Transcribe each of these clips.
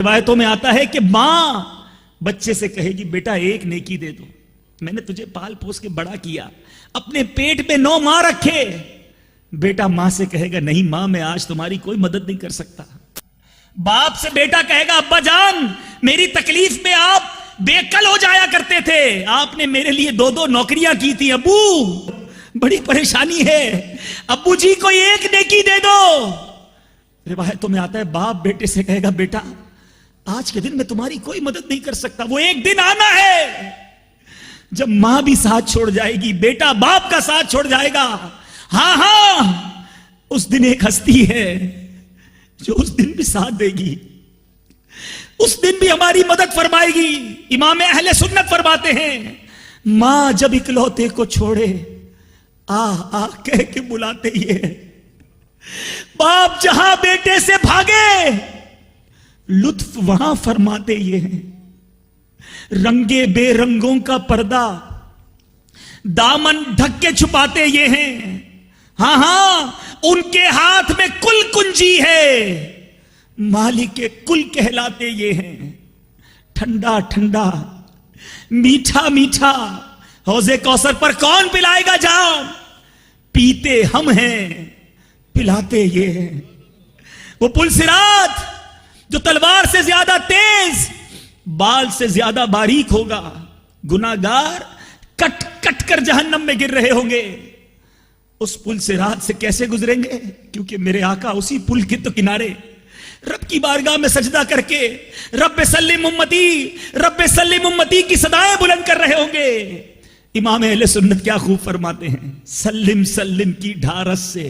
روایتوں میں آتا ہے کہ ماں بچے سے کہے گی بیٹا ایک نیکی دے دو، میں نے تجھے پال پوس کے بڑا کیا، اپنے پیٹ میں 9 ماہ رکھے۔ بیٹا ماں سے کہے گا نہیں ماں میں آج تمہاری کوئی مدد نہیں کر سکتا۔ باپ سے بیٹا کہے گا ابا جان میری تکلیف میں آپ بے کل ہو جایا کرتے تھے، آپ نے میرے لیے 2 نوکریاں کی تھی، ابو بڑی پریشانی ہے، ابو جی کوئی ایک نیکی دے دو۔ روایتوں میں آتا ہے باپ بیٹے سے کہے گا بیٹا آج کے دن میں تمہاری کوئی مدد نہیں کر سکتا، وہ ایک دن آنا ہے جب ماں بھی ساتھ چھوڑ جائے گی، بیٹا باپ کا ساتھ چھوڑ جائے گا۔ ہاں اس دن ایک ہستی ہے جو اس دن بھی ساتھ دے گی، اس دن بھی ہماری مدد فرمائے گی۔ امام اہل سنت فرماتے ہیں ماں جب اکلوتے کو چھوڑے آ کہہ کے بلاتے یہ، باپ جہاں بیٹے سے بھاگے لطف وہاں فرماتے یہ ہیں، رنگے بے رنگوں کا پردہ دامن ڈھک کے چھپاتے یہ ہیں۔ ہاں ان کے ہاتھ میں کل کنجی ہے، مالک کل کہلاتے یہ ہیں۔ ٹھنڈا ٹھنڈا میٹھا میٹھا حوض کوثر پر کون پلائے گا جام، پیتے ہم ہیں پلاتے یہ ہیں۔ وہ پل صراط جو تلوار سے زیادہ تیز بال سے زیادہ باریک ہوگا، گناہگار کٹ کٹ کر جہنم میں گر رہے ہوں گے، اس پل صراط سے کیسے گزریں گے؟ کیونکہ میرے آقا اسی پل کے تو کنارے رب کی بارگاہ میں سجدہ کر کے رب سلم امتی کی صدائیں بلند کر رہے ہوں گے۔ امام اہل سنت کیا خوب فرماتے ہیں، سلم سلم کی ڈھارس سے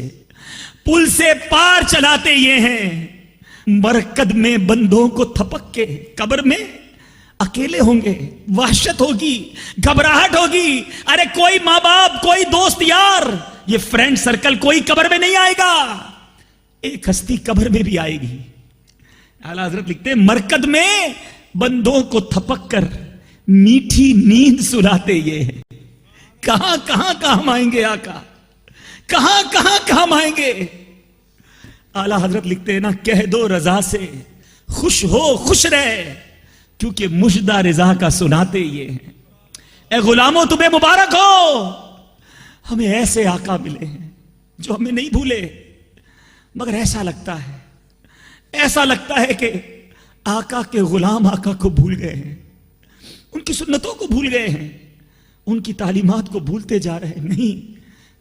پل سے پار چلاتے یہ ہیں، مرکد میں بندوں کو تھپک کے قبر میں اکیلے ہوں گے، وحشت ہوگی، گھبراہٹ ہوگی، ارے کوئی ماں باپ کوئی دوست یار یہ فرینڈ سرکل کوئی قبر میں نہیں آئے گا، ایک ہستی قبر میں بھی آئے گی۔ اعلیٰ حضرت لکھتے ہیں مرکد میں بندوں کو تھپک کر میٹھی نیند سلاتے یہ ہیں۔ کہاں کہاں کام آئیں گے آقا، کہاں کہاں کام آئیں گے۔ اعلیٰ حضرت لکھتے ہیں نا کہہ دو رضا سے خوش ہو خوش رہے، کیونکہ مجدہ رضا کا سناتے یہ ہیں۔ اے غلاموں تمہیں مبارک ہو، ہمیں ایسے آقا ملے ہیں جو ہمیں نہیں بھولے، مگر ایسا لگتا ہے کہ آقا کے غلام آقا کو بھول گئے ہیں، ان کی سنتوں کو بھول گئے ہیں، ان کی تعلیمات کو بھولتے جا رہے ہیں۔ نہیں،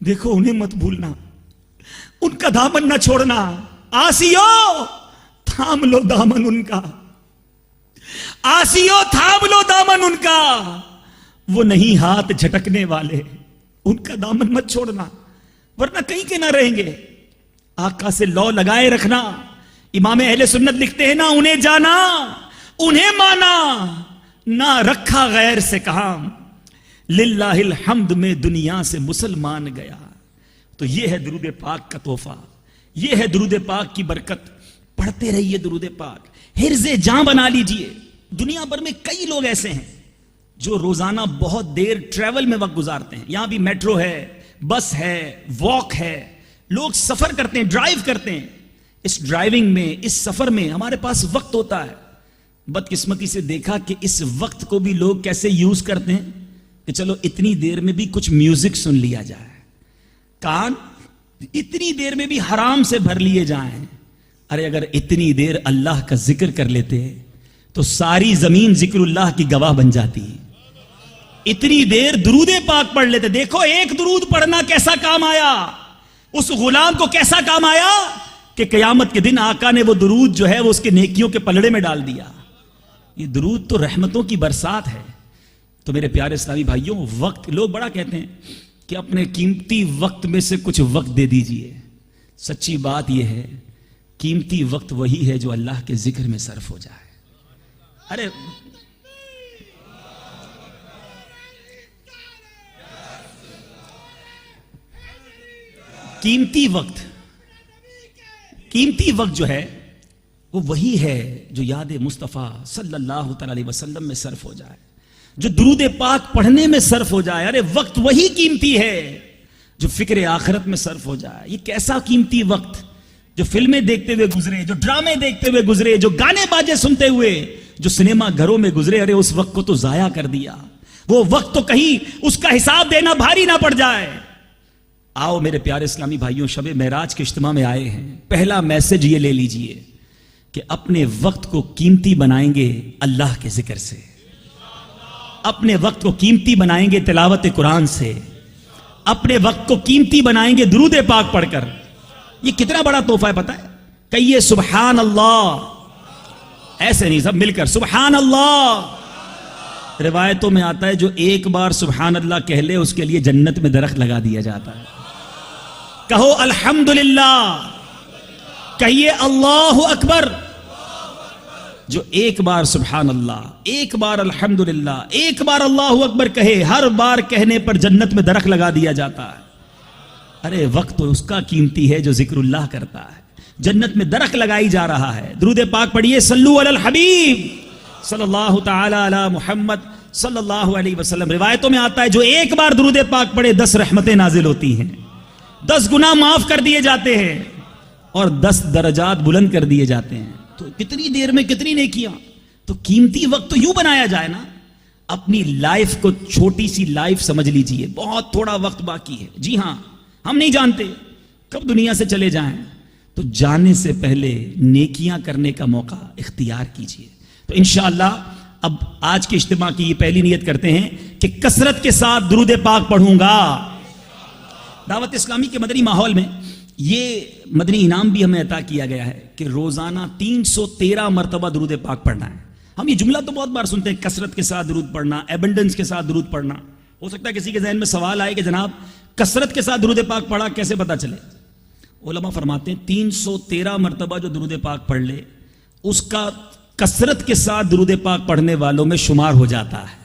دیکھو انہیں مت بھولنا، ان کا دامن نہ چھوڑنا، آسیو تھام لو دامن ان کا، آسیو تھام لو دامن ان کا، وہ نہیں ہاتھ جھٹکنے والے، ان کا دامن مت چھوڑنا ورنہ کہیں کے نہ رہیں گے۔ آقا سے لو لگائے رکھنا۔ امام اہل سنت لکھتے ہیں نا انہیں جانا انہیں مانا، نہ رکھا غیر سے کام، للہ الحمد میں دنیا سے مسلمان گیا۔ تو یہ ہے درود پاک کا تحفہ، یہ ہے درود پاک کی برکت۔ پڑھتے رہیے درود پاک، حرز جاں بنا لیجئے۔ دنیا بھر میں کئی لوگ ایسے ہیں جو روزانہ بہت دیر ٹریول میں وقت گزارتے ہیں، یہاں بھی میٹرو ہے، بس ہے، واک ہے، لوگ سفر کرتے ہیں، ڈرائیو کرتے ہیں۔ اس ڈرائیونگ میں، اس سفر میں ہمارے پاس وقت ہوتا ہے، بدقسمتی سے دیکھا کہ اس وقت کو بھی لوگ کیسے یوز کرتے ہیں کہ چلو اتنی دیر میں بھی کچھ میوزک سن لیا جائے، کان اتنی دیر میں بھی حرام سے بھر لیے جائیں۔ ارے اگر اتنی دیر اللہ کا ذکر کر لیتے تو ساری زمین ذکر اللہ کی گواہ بن جاتی۔ اتنی دیر درود پاک پڑھ لیتے، دیکھو ایک درود پڑھنا کیسا کام آیا، اس غلام کو کیسا کام آیا کہ قیامت کے دن آقا نے وہ درود جو ہے وہ اس کے نیکیوں کے پلڑے میں ڈال دیا۔ یہ درود تو رحمتوں کی برسات ہے۔ تو میرے پیارے اسلامی بھائیوں، وقت لوگ بڑا کہتے ہیں کہ اپنے قیمتی وقت میں سے کچھ وقت دے دیجئے۔ سچی بات یہ ہے قیمتی وقت وہی ہے جو اللہ کے ذکر میں صرف ہو جائے۔ ارے قیمتی وقت جو ہے وہ وہی ہے جو یاد مصطفیٰ صلی اللہ تعالی علیہ وسلم میں صرف ہو جائے، جو درود پاک پڑھنے میں صرف ہو جائے۔ ارے وقت وہی قیمتی ہے جو فکر آخرت میں صرف ہو جائے۔ یہ کیسا قیمتی وقت جو فلمیں دیکھتے ہوئے گزرے, جو ڈرامے دیکھتے ہوئے گزرے, جو گانے باجے سنتے ہوئے, جو سنیما گھروں میں گزرے, ارے اس وقت کو تو ضائع کر دیا. وہ وقت تو کہیں اس کا حساب دینا بھاری نہ پڑ جائے. آؤ میرے پیارے اسلامی بھائیوں, شب معراج کے اجتماع میں آئے ہیں. پہلا میسج یہ لے لیجئے کہ اپنے وقت کو قیمتی بنائیں گے اللہ کے ذکر سے, اپنے وقت کو قیمتی بنائیں گے تلاوت قرآن سے, اپنے وقت کو قیمتی بنائیں گے درود پاک پڑھ کر. یہ کتنا بڑا تحفہ ہے پتہ ہے؟ کہیے سبحان اللہ, ایسے نہیں, سب مل کر سبحان اللہ. روایتوں میں آتا ہے جو ایک بار سبحان اللہ کہہ لے اس کے لیے جنت میں درخت لگا دیا جاتا ہے. کہو الحمدللہ, کہیے اللہ اکبر. جو ایک بار سبحان اللہ, ایک بار الحمدللہ, ایک بار اللہ اکبر کہے, ہر بار کہنے پر جنت میں درخت لگا دیا جاتا ہے. ارے وقت تو اس کا قیمتی ہے جو ذکر اللہ کرتا ہے. جنت میں درخت لگائی جا رہا ہے. درود پاک پڑھیے, صلو علی الحبیب صلی اللہ تعالی علی محمد صلی اللہ علیہ وسلم. روایتوں میں آتا ہے جو ایک بار درود پاک پڑھے 10 رحمتیں نازل ہوتی ہیں, 10 گناہ معاف کر دیے جاتے ہیں اور 10 درجات بلند کر دیے جاتے ہیں. تو کتنی دیر میں کتنی نیکیاں. تو قیمتی وقت تو یوں بنایا جائے نا, اپنی لائف کو چھوٹی سی لائف سمجھ لیجئے, بہت تھوڑا وقت باقی ہے. جی ہاں, ہم نہیں جانتے کب دنیا سے چلے جائیں, تو جانے سے پہلے نیکیاں کرنے کا موقع اختیار کیجئے. تو انشاءاللہ اب آج کے اجتماع کی یہ پہلی نیت کرتے ہیں کہ کثرت کے ساتھ درود پاک پڑھوں گا. دعوت اسلامی کے مدنی ماحول میں یہ مدنی انعام بھی ہمیں عطا کیا گیا ہے کہ روزانہ 313 مرتبہ درود پاک پڑھنا ہے. ہم یہ جملہ تو بہت بار سنتے ہیں, کثرت کے ساتھ درود پڑھنا, ایبنڈنس کے ساتھ درود پڑھنا. ہو سکتا ہے کسی کے ذہن میں سوال آئے کہ جناب کثرت کے ساتھ درود پاک پڑھا کیسے پتا چلے؟ علماء فرماتے ہیں 313 مرتبہ جو درود پاک پڑھ لے اس کا کثرت کے ساتھ درود پاک پڑھنے والوں میں شمار ہو جاتا ہے.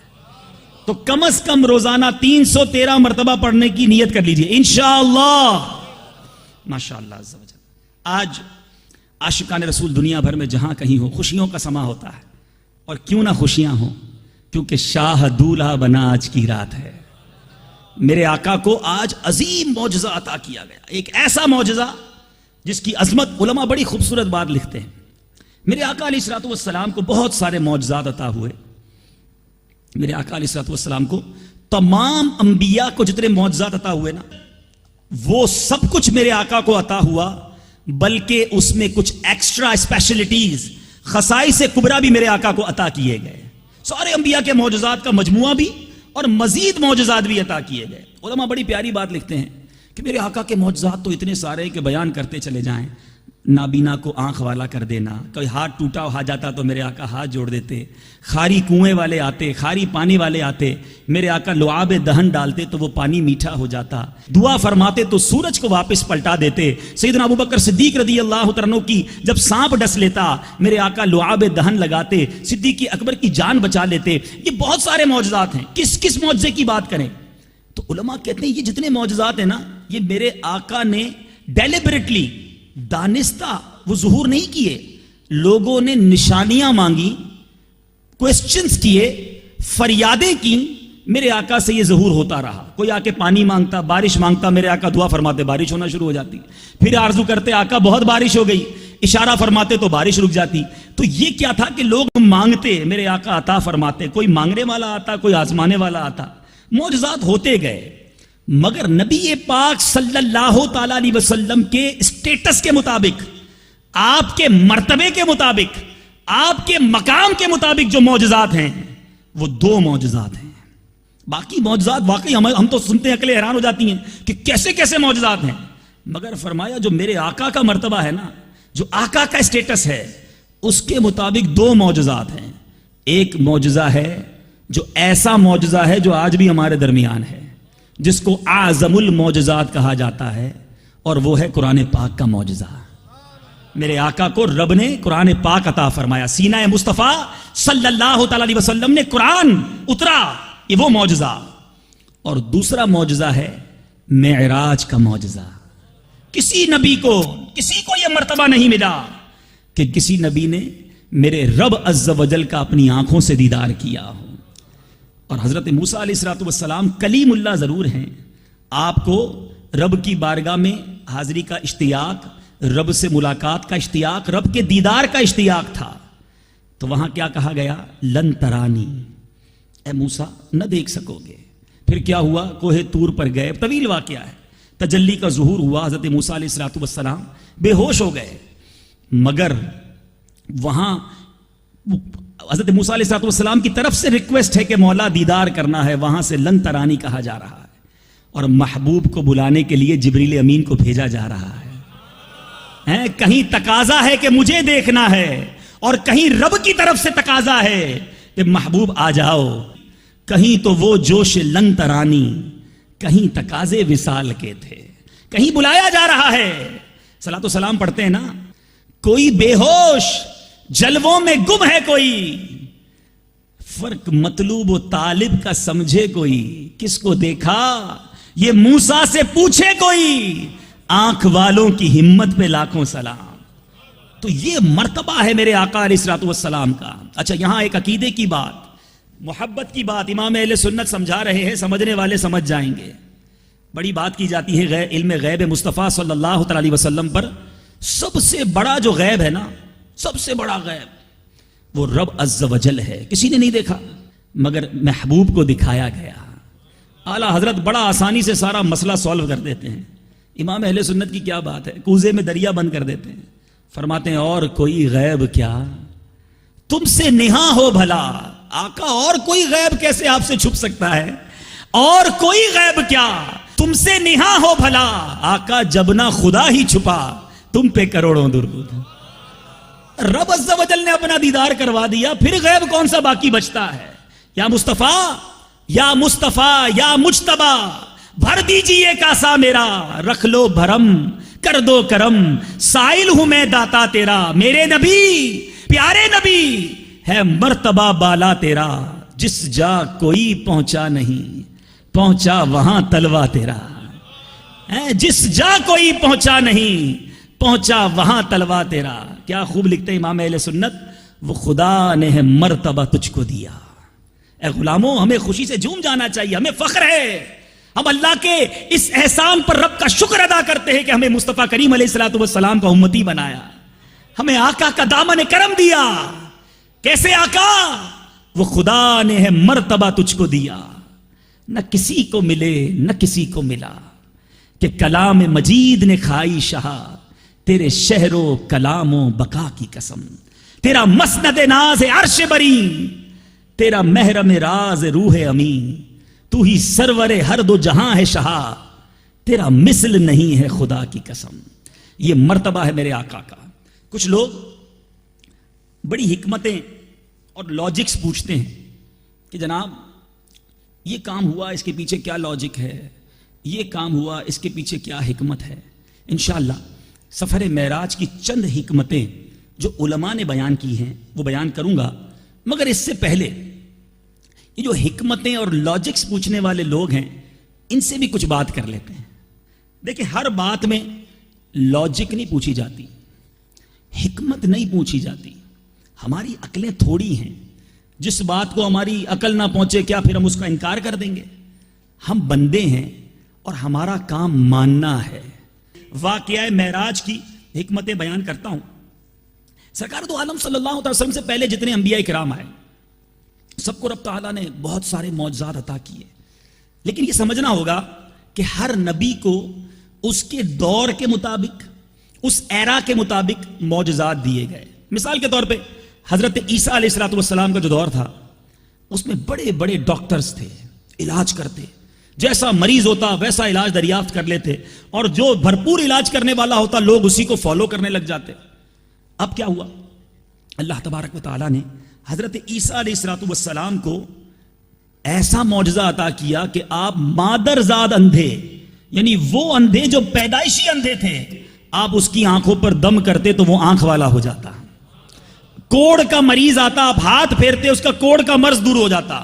تو کم از کم روزانہ 313 مرتبہ پڑھنے کی نیت کر لیجئے انشاءاللہ. ماشاءاللہ عز و جل. آج عاشقان رسول دنیا بھر میں جہاں کہیں ہو خوشیوں کا سما ہوتا ہے, اور کیوں نہ خوشیاں ہوں, کیونکہ شاہ دولہا بنا آج کی رات ہے. میرے آقا کو آج عظیم معجزہ عطا کیا گیا, ایک ایسا معجزہ جس کی عظمت علماء بڑی خوبصورت بات لکھتے ہیں. میرے آقا علیہ الصلوۃ والسلام کو بہت سارے معجزات عطا ہوئے. میرے آقا علیہ الصلوۃ والسلام کو تمام انبیاء کو جتنے معجزات عطا ہوئے نا, وہ سب کچھ میرے آقا کو عطا ہوا, بلکہ اس میں کچھ ایکسٹرا اسپیشلٹیز, خصائص کبریٰ بھی میرے آقا کو عطا کیے گئے. سارے انبیاء کے معجزات کا مجموعہ بھی اور مزید معجزات بھی عطا کیے گئے. علماء بڑی پیاری بات لکھتے ہیں کہ میرے آقا کے معجزات تو اتنے سارے کہ بیان کرتے چلے جائیں. نابینا کو آنکھ والا کر دینا, کوئی ہاتھ ٹوٹا ہوا جاتا تو میرے آقا ہاتھ جوڑ دیتے, خاری کنویں والے آتے, خاری پانی والے آتے, میرے آقا لعاب دہن ڈالتے تو وہ پانی میٹھا ہو جاتا, دعا فرماتے تو سورج کو واپس پلٹا دیتے. سیدنا ابوبکر صدیق رضی اللہ عنہ کی جب سانپ ڈس لیتا میرے آقا لعاب دہن لگاتے, صدیق اکبر کی جان بچا لیتے. یہ بہت سارے معجزات ہیں, کس کس معجزے کی بات کریں؟ تو علماء کہتے ہیں یہ جتنے معجزات ہیں نا, یہ میرے آقا نے ڈیلیبریٹلی, دانستہ وہ ظہور نہیں کیے. لوگوں نے نشانیاں مانگی, کوسچنز کیے, فریادیں کی, میرے آقا سے یہ ظہور ہوتا رہا. کوئی آ کے پانی مانگتا, بارش مانگتا, میرے آقا دعا فرماتے بارش ہونا شروع ہو جاتی. پھر آرزو کرتے آقا بہت بارش ہو گئی, اشارہ فرماتے تو بارش رک جاتی. تو یہ کیا تھا کہ لوگ مانگتے, میرے آقا عطا فرماتے. کوئی مانگنے والا آتا, کوئی آزمانے والا آتا, معجزات ہوتے گئے. مگر نبی پاک صلی اللہ تعالی علیہ وسلم کے اسٹیٹس کے مطابق, آپ کے مرتبے کے مطابق, آپ کے مقام کے مطابق جو معجزات ہیں وہ 2 معجزات ہیں. باقی معجزات واقعی ہم تو سنتے ہیں عقلیں حیران ہو جاتی ہیں کہ کیسے کیسے معجزات ہیں. مگر فرمایا جو میرے آقا کا مرتبہ ہے نا, جو آقا کا اسٹیٹس ہے, اس کے مطابق 2 معجزات ہیں. ایک معجزہ ہے جو ایسا معجزہ ہے جو آج بھی ہمارے درمیان ہے, جس کو اعظم المعجزات کہا جاتا ہے, اور وہ ہے قرآن پاک کا معجزہ. میرے آقا کو رب نے قرآن پاک عطا فرمایا, سینہ مصطفیٰ صلی اللہ تعالی علیہ وسلم نے قرآن اترا, یہ وہ معجزہ. اور دوسرا معجزہ ہے معراج کا معجزہ. کسی نبی کو یہ مرتبہ نہیں ملا کہ کسی نبی نے میرے رب عز و جل کا اپنی آنکھوں سے دیدار کیا ہو. اور حضرت موسیٰ علیہ السلام کلیم اللہ ضرور ہیں, آپ کو رب کی بارگاہ میں حاضری کا اشتیاق, رب سے ملاقات کا اشتیاق، رب کے دیدار کا اشتیاق تھا، تو وہاں کیا کہا گیا؟ لن ترانی، اے موسیٰ نہ دیکھ سکو گے۔ پھر کیا ہوا؟ کوہ طور پر گئے، طویل واقعہ ہے، تجلی کا ظہور ہوا، حضرت موسیٰ علیہ السلام بے ہوش ہو گئے، مگر وہاں حضرت موسیٰ علیہ السلام کی طرف سے ریکویسٹ ہے کہ مولا دیدار کرنا ہے، وہاں سے لن ترانی کہا جا رہا ہے، اور محبوب کو بلانے کے لیے جبریل امین کو بھیجا جا رہا ہے۔ کہیں تقاضا ہے کہ مجھے دیکھنا ہے، اور کہیں رب کی طرف سے تقاضا ہے کہ محبوب آ جاؤ۔ کہیں تو وہ جوش لن ترانی، کہیں تقاضے وصال کے تھے، کہیں بلایا جا رہا ہے۔ صلاۃ و سلام پڑھتے ہیں نا، کوئی بے ہوش جلووں میں گم ہے، کوئی فرق مطلوب و طالب کا سمجھے، کوئی کس کو دیکھا یہ موسیٰ سے پوچھے، کوئی آنکھ والوں کی ہمت پہ لاکھوں سلام۔ تو یہ مرتبہ ہے میرے آقا علیہ الصلوۃ والسلام کا۔ اچھا، یہاں ایک عقیدے کی بات، محبت کی بات امام اہل سنت سمجھا رہے ہیں، سمجھنے والے سمجھ جائیں گے۔ بڑی بات کی جاتی ہے علم غیب مصطفیٰ صلی اللہ علیہ وسلم پر۔ سب سے بڑا جو غیب ہے نا، سب سے بڑا غیب وہ رب عز و جل ہے، کسی نے نہیں دیکھا مگر محبوب کو دکھایا گیا۔ اعلیٰ حضرت بڑا آسانی سے سارا مسئلہ سولو کر دیتے ہیں۔ امام اہل سنت کی کیا بات ہے، کوزے میں دریا بند کر دیتے ہیں، فرماتے ہیں اور کوئی غیب کیا تم سے نہاں ہو بھلا۔ آقا اور کوئی غیب کیسے آپ سے چھپ سکتا ہے؟ اور کوئی غیب کیا تم سے نہاں ہو بھلا، آقا جب نہ خدا ہی چھپا تم پہ کروڑوں درود۔ رب عز و جل نے اپنا دیدار کروا دیا، پھر غیب کون سا باقی بچتا ہے؟ یا مصطفیٰ یا مصطفیٰ یا مجتبی بھر دیجئے کاسا میرا، رکھ لو بھرم کر دو کرم، سائل ہوں میں داتا تیرا۔ میرے نبی پیارے نبی ہے مرتبہ بالا تیرا، جس جا کوئی پہنچا نہیں پہنچا وہاں تلوا تیرا۔ جس جا کوئی پہنچا نہیں پہنچا وہاں تلوا تیرا۔ کیا خوب لکھتے ہیں امام اہل سنت، وہ خدا نے ہے مرتبہ تجھ کو دیا۔ اے غلاموں، ہمیں خوشی سے جھوم جانا چاہیے، ہمیں فخر ہے، ہم اللہ کے اس احسان پر رب کا شکر ادا کرتے ہیں کہ ہمیں مصطفیٰ کریم علیہ الصلوۃ والسلام کا امتی بنایا، ہمیں آقا کا دامن کرم دیا۔ کیسے آقا؟ وہ خدا نے ہے مرتبہ تجھ کو دیا، نہ کسی کو ملے نہ کسی کو ملا، کہ کلام مجید نے کھائی شہا، تیرے شہر و کلام و بقا کی قسم۔ تیرا مسند ناز عرش بری، تیرا محرم راز روح امین، تو ہی سرور ہر دو جہاں ہے شہا، تیرا مثل نہیں ہے خدا کی قسم۔ یہ مرتبہ ہے میرے آقا کا۔ کچھ لوگ بڑی حکمتیں اور لاجکس پوچھتے ہیں کہ جناب یہ کام ہوا، اس کے پیچھے کیا لاجک ہے، یہ کام ہوا، اس کے پیچھے کیا حکمت ہے۔ انشاءاللہ سفر معراج کی چند حکمتیں جو علماء نے بیان کی ہیں وہ بیان کروں گا، مگر اس سے پہلے یہ جو حکمتیں اور لاجکس پوچھنے والے لوگ ہیں ان سے بھی کچھ بات کر لیتے ہیں۔ دیکھیں، ہر بات میں لاجک نہیں پوچھی جاتی، حکمت نہیں پوچھی جاتی۔ ہماری عقلیں تھوڑی ہیں، جس بات کو ہماری عقل نہ پہنچے کیا پھر ہم اس کا انکار کر دیں گے؟ ہم بندے ہیں اور ہمارا کام ماننا ہے۔ واقعہ معراج کی حکمتیں بیان کرتا ہوں۔ سرکار دو عالم صلی اللہ علیہ وسلم سے پہلے جتنے انبیاء کرام آئے سب کو رب تعالیٰ نے بہت سارے معجزات عطا کیے، لیکن یہ سمجھنا ہوگا کہ ہر نبی کو اس کے دور کے مطابق، اس ایرا کے مطابق معجزات دیے گئے۔ مثال کے طور پہ حضرت عیسیٰ علیہ السلام کا جو دور تھا اس میں بڑے بڑے ڈاکٹرز تھے، علاج کرتے، جیسا مریض ہوتا ویسا علاج دریافت کر لیتے، اور جو بھرپور علاج کرنے والا ہوتا لوگ اسی کو فالو کرنے لگ جاتے۔ اب کیا ہوا؟ اللہ تبارک و تعالیٰ نے حضرت عیسیٰ علیہ السلام کو ایسا معجزہ عطا کیا کہ آپ مادرزاد اندھے، یعنی وہ اندھے جو پیدائشی اندھے تھے، آپ اس کی آنکھوں پر دم کرتے تو وہ آنکھ والا ہو جاتا۔ کوڑ کا مریض آتا، آپ ہاتھ پھیرتے اس کا کوڑ کا مرض دور ہو جاتا۔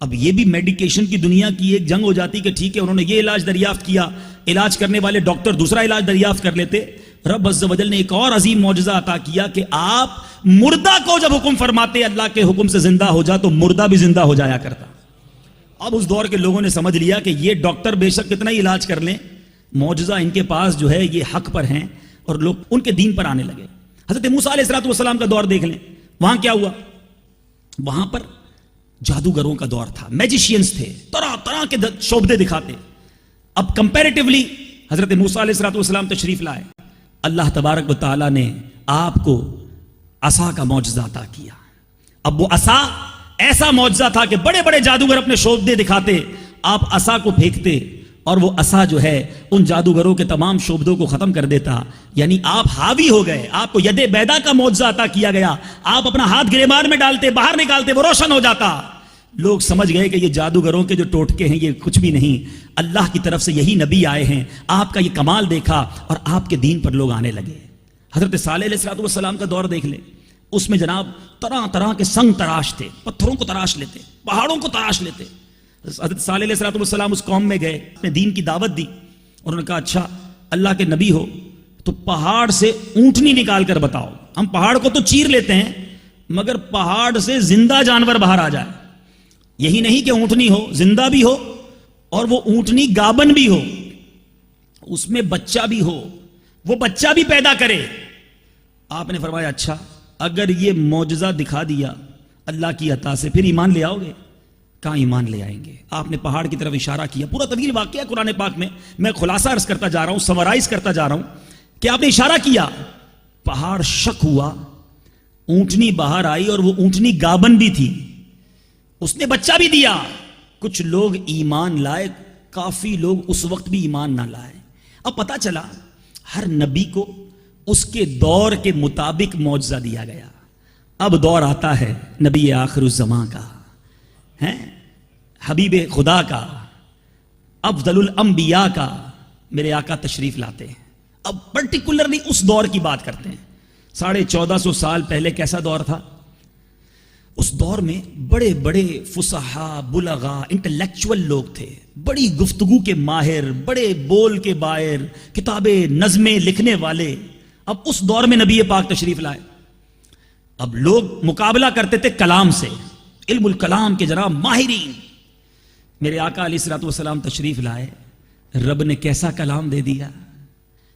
اب یہ بھی میڈیکیشن کی دنیا کی ایک جنگ ہو جاتی کہ ٹھیک ہے انہوں نے یہ علاج دریافت کیا، علاج کرنے والے ڈاکٹر دوسرا علاج دریافت کر لیتے۔ رب عز و جل نے ایک اور عظیم معجزہ عطا کیا کہ آپ مردہ کو جب حکم فرماتے اللہ کے حکم سے زندہ ہو جا تو مردہ بھی زندہ ہو جایا کرتا۔ اب اس دور کے لوگوں نے سمجھ لیا کہ یہ ڈاکٹر بے شک کتنا ہی علاج کر لیں، معجزہ ان کے پاس جو ہے یہ حق پر ہیں، اور لوگ ان کے دین پر آنے لگے. حضرت موسیٰ علیہ السلام کا دور دیکھ لیں, وہاں کیا ہوا؟ وہاں پر جادوگروں کا دور تھا, میجیشینز تھے, طرح طرح کے شعبدے دکھاتے. اب کمپیریٹیولی حضرت موسیٰ علیہ السلام تشریف لائے, اللہ تبارک و تعالیٰ نے آپ کو عصا کا معجزہ عطا کیا. اب وہ عصا ایسا معجزہ تھا کہ بڑے بڑے جادوگر اپنے شعبدے دکھاتے, آپ عصا کو پھینکتے اور وہ عصا جو ہے ان جادوگروں کے تمام شعبدوں کو ختم کر دیتا. یعنی آپ حاوی ہو گئے, آپ کو ید بیدا کا معجزہ عطا کیا گیا. آپ اپنا ہاتھ گریبان میں ڈالتے, باہر نکالتے, وہ روشن ہو جاتا. لوگ سمجھ گئے کہ یہ جادوگروں کے جو ٹوٹکے ہیں یہ کچھ بھی نہیں, اللہ کی طرف سے یہی نبی آئے ہیں. آپ کا یہ کمال دیکھا اور آپ کے دین پر لوگ آنے لگے. حضرت صالح علیہ السلام کا دور دیکھ لیں, اس میں جناب طرح طرح کے سنگ تراش تھے, پتھروں کو تراش لیتے, پہاڑوں کو تراش لیتے. حضرت صالح علیہ السلام اس قوم میں گئے, اپنے دین کی دعوت دی, اور انہوں نے کہا اچھا اللہ کے نبی ہو تو پہاڑ سے اونٹنی نکال کر بتاؤ. ہم پہاڑ کو تو چیر لیتے ہیں مگر پہاڑ سے زندہ جانور باہر آ جائے. یہی نہیں کہ اونٹنی ہو, زندہ بھی ہو, اور وہ اونٹنی گابن بھی ہو, اس میں بچہ بھی ہو, وہ بچہ بھی پیدا کرے. آپ نے فرمایا اچھا اگر یہ معجزہ دکھا دیا اللہ کی عطا سے پھر ایمان لے آؤ گے؟ کہاں ایمان لے آئیں گے. آپ نے پہاڑ کی طرف اشارہ کیا, پورا طویل واقعہ قرآن پاک میں خلاصہ عرض کرتا جا رہا ہوں, سمرائز کرتا جا رہا ہوں کہ آپ نے اشارہ کیا, پہاڑ شک ہوا, اونٹنی باہر آئی اور وہ اونٹنی گابن بھی تھی, اس نے بچہ بھی دیا. کچھ لوگ ایمان لائے, کافی لوگ اس وقت بھی ایمان نہ لائے. اب پتا چلا ہر نبی کو اس کے دور کے مطابق معجزہ دیا گیا. اب دور آتا ہے نبی آخر الزماں کا, حبیب خدا کا, افضل الانبیاء کا. میرے آقا تشریف لاتے ہیں. اب پرٹیکولرلی اس دور کی بات کرتے ہیں. 1450 سال پہلے کیسا دور تھا؟ اس دور میں بڑے بڑے فصحا, بلغا, انٹلیکچول لوگ تھے, بڑی گفتگو کے ماہر, بڑے بول کے باہر, کتابیں نظمیں لکھنے والے. اب اس دور میں نبی پاک تشریف لائے. اب لوگ مقابلہ کرتے تھے کلام سے, علم الکلام کے جناب ماہرین. میرے آقا علیہ السلام تشریف لائے, رب نے کیسا کلام دے دیا,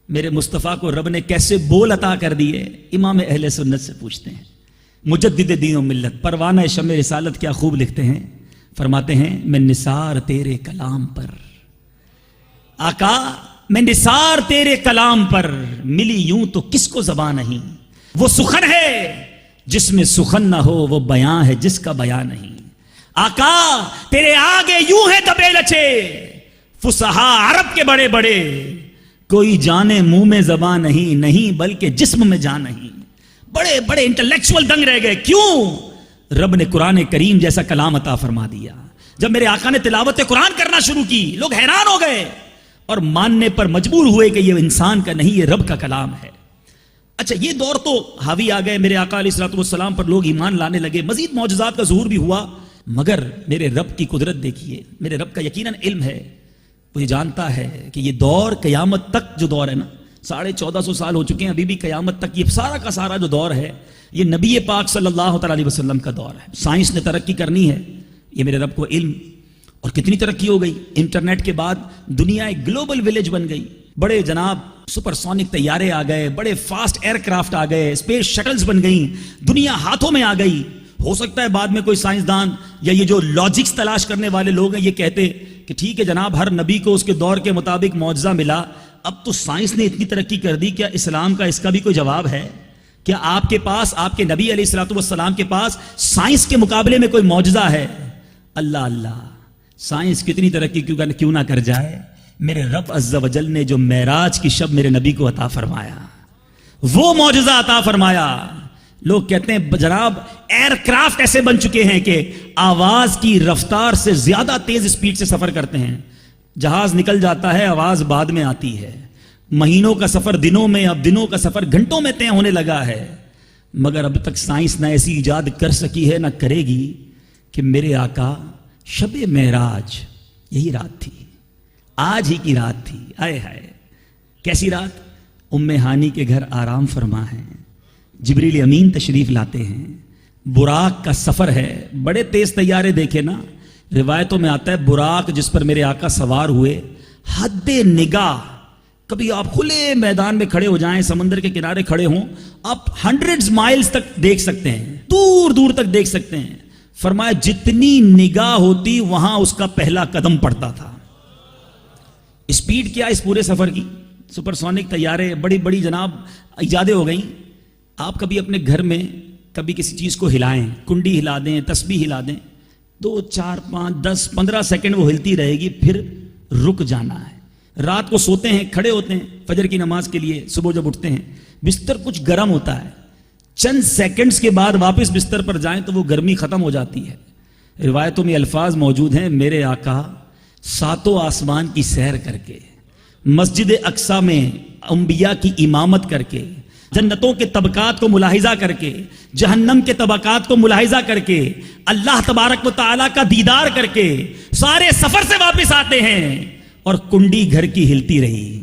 میرے مصطفیٰ کو رب نے کیسے بول عطا کر دیے. امام اہل سنت سے پوچھتے ہیں, مجدد دین و ملت, پروانہ شمع رسالت کیا خوب لکھتے ہیں, فرماتے ہیں میں نثار تیرے کلام پر, آقا میں نثار تیرے کلام پر, ملی یوں تو کس کو زبان نہیں. وہ سخن ہے جس میں سخن نہ ہو, وہ بیان ہے جس کا بیان نہیں. آقا تیرے آگے یوں ہے دبے لچے, فصحا عرب کے بڑے بڑے, کوئی جانے منہ میں زبان نہیں, نہیں بلکہ جسم میں جان نہیں. بڑے بڑے انٹلیکچول دنگ رہ گئے. کیوں؟ رب نے قرآن کریم جیسا کلام عطا فرما دیا. جب میرے آقا نے تلاوت قرآن کرنا شروع کی, لوگ حیران ہو گئے اور ماننے پر مجبور ہوئے کہ یہ انسان کا نہیں, یہ رب کا کلام ہے. اچھا یہ دور تو حاوی آ گئے, میرے آقا علیہ السلام پر لوگ ایمان لانے لگے, مزید معجزات کا ظہور بھی ہوا. مگر میرے رب کی قدرت دیکھیے, میرے رب کا یقیناً علم ہے, وہ یہ جانتا ہے کہ یہ دور قیامت تک جو دور ہے نا, 1450 سال ہو چکے ہیں, ابھی بھی قیامت تک یہ سارا کا سارا جو دور ہے یہ نبی پاک صلی اللہ تعالی علیہ وسلم کا دور ہے. سائنس نے ترقی کرنی ہے, یہ میرے رب کو علم. اور کتنی ترقی ہو گئی, انٹرنیٹ کے بعد دنیا ایک گلوبل ولیج بن گئی. بڑے جناب سپر سونک طیارے آ گئے, بڑے فاسٹ ایئر کرافٹ آ گئے, اسپیس شٹلز بن گئیں, دنیا ہاتھوں میں آ گئی. ہو سکتا ہے بعد میں کوئی سائنسدان یا یہ جو لاجکس تلاش کرنے والے لوگ ہیں یہ کہتے کہ ٹھیک ہے جناب ہر نبی کو اس کے دور کے مطابق معجزہ ملا, اب تو سائنس نے اتنی ترقی کر دی, کیا اسلام کا اس کا بھی کوئی جواب ہے؟ کیا آپ کے پاس, آپ کے نبی علیہ السلام کے پاس سائنس کے مقابلے میں کوئی معجزہ ہے؟ اللہ اللہ, سائنس کتنی ترقی کیوں نہ کر جائے, میرے رب عز و جل نے جو معراج کی شب میرے نبی کو عطا فرمایا, وہ معجزہ عطا فرمایا. لوگ کہتے ہیں جناب ایئر کرافٹ ایسے بن چکے ہیں کہ آواز کی رفتار سے زیادہ تیز اسپیڈ سے سفر کرتے ہیں. جہاز نکل جاتا ہے, آواز بعد میں آتی ہے. مہینوں کا سفر دنوں میں, اب دنوں کا سفر گھنٹوں میں طے ہونے لگا ہے. مگر اب تک سائنس نہ ایسی ایجاد کر سکی ہے, نہ کرے گی کہ میرے آقا شب معراج یہی رات تھی, آج ہی کی رات تھی. آئے ہائے کیسی رات, ام ہانی کے گھر آرام فرما ہے, جبریل امین تشریف لاتے ہیں, براق کا سفر ہے, بڑے تیز طیارے دیکھے نا, روایتوں میں آتا ہے براق جس پر میرے آقا سوار ہوئے حد نگاہ کبھی آپ کھلے میدان میں کھڑے ہو جائیں, سمندر کے کنارے کھڑے ہوں, آپ ہنڈریڈز مائلز تک دیکھ سکتے ہیں, دور دور تک دیکھ سکتے ہیں. فرمایا جتنی نگاہ ہوتی وہاں اس کا پہلا قدم پڑتا تھا. اسپیڈ کیا اس پورے سفر کی, سپر سونک طیارے بڑی بڑی جناب ایجادیں ہو گئیں. آپ کبھی اپنے گھر میں کبھی کسی چیز کو ہلائیں, کنڈی ہلا دیں, تسبیح ہلا دیں, 2 4 5 10 15 سیکنڈ وہ ہلتی رہے گی, پھر رک جانا ہے. رات کو سوتے ہیں, کھڑے ہوتے ہیں فجر کی نماز کے لیے, صبح جب اٹھتے ہیں بستر کچھ گرم ہوتا ہے, چند سیکنڈز کے بعد واپس بستر پر جائیں تو وہ گرمی ختم ہو جاتی ہے. روایتوں میں الفاظ موجود ہیں, میرے آقا 7 آسمان کی سیر کر کے, مسجد اقصی میں انبیاء کی امامت کر کے, جنتوں کے طبقات کو ملاحظہ کر کے, جہنم کے طبقات کو ملاحظہ کر کے, اللہ تبارک و تعالیٰ کا دیدار کر کے سارے سفر سے واپس آتے ہیں اور کنڈی گھر کی ہلتی رہی.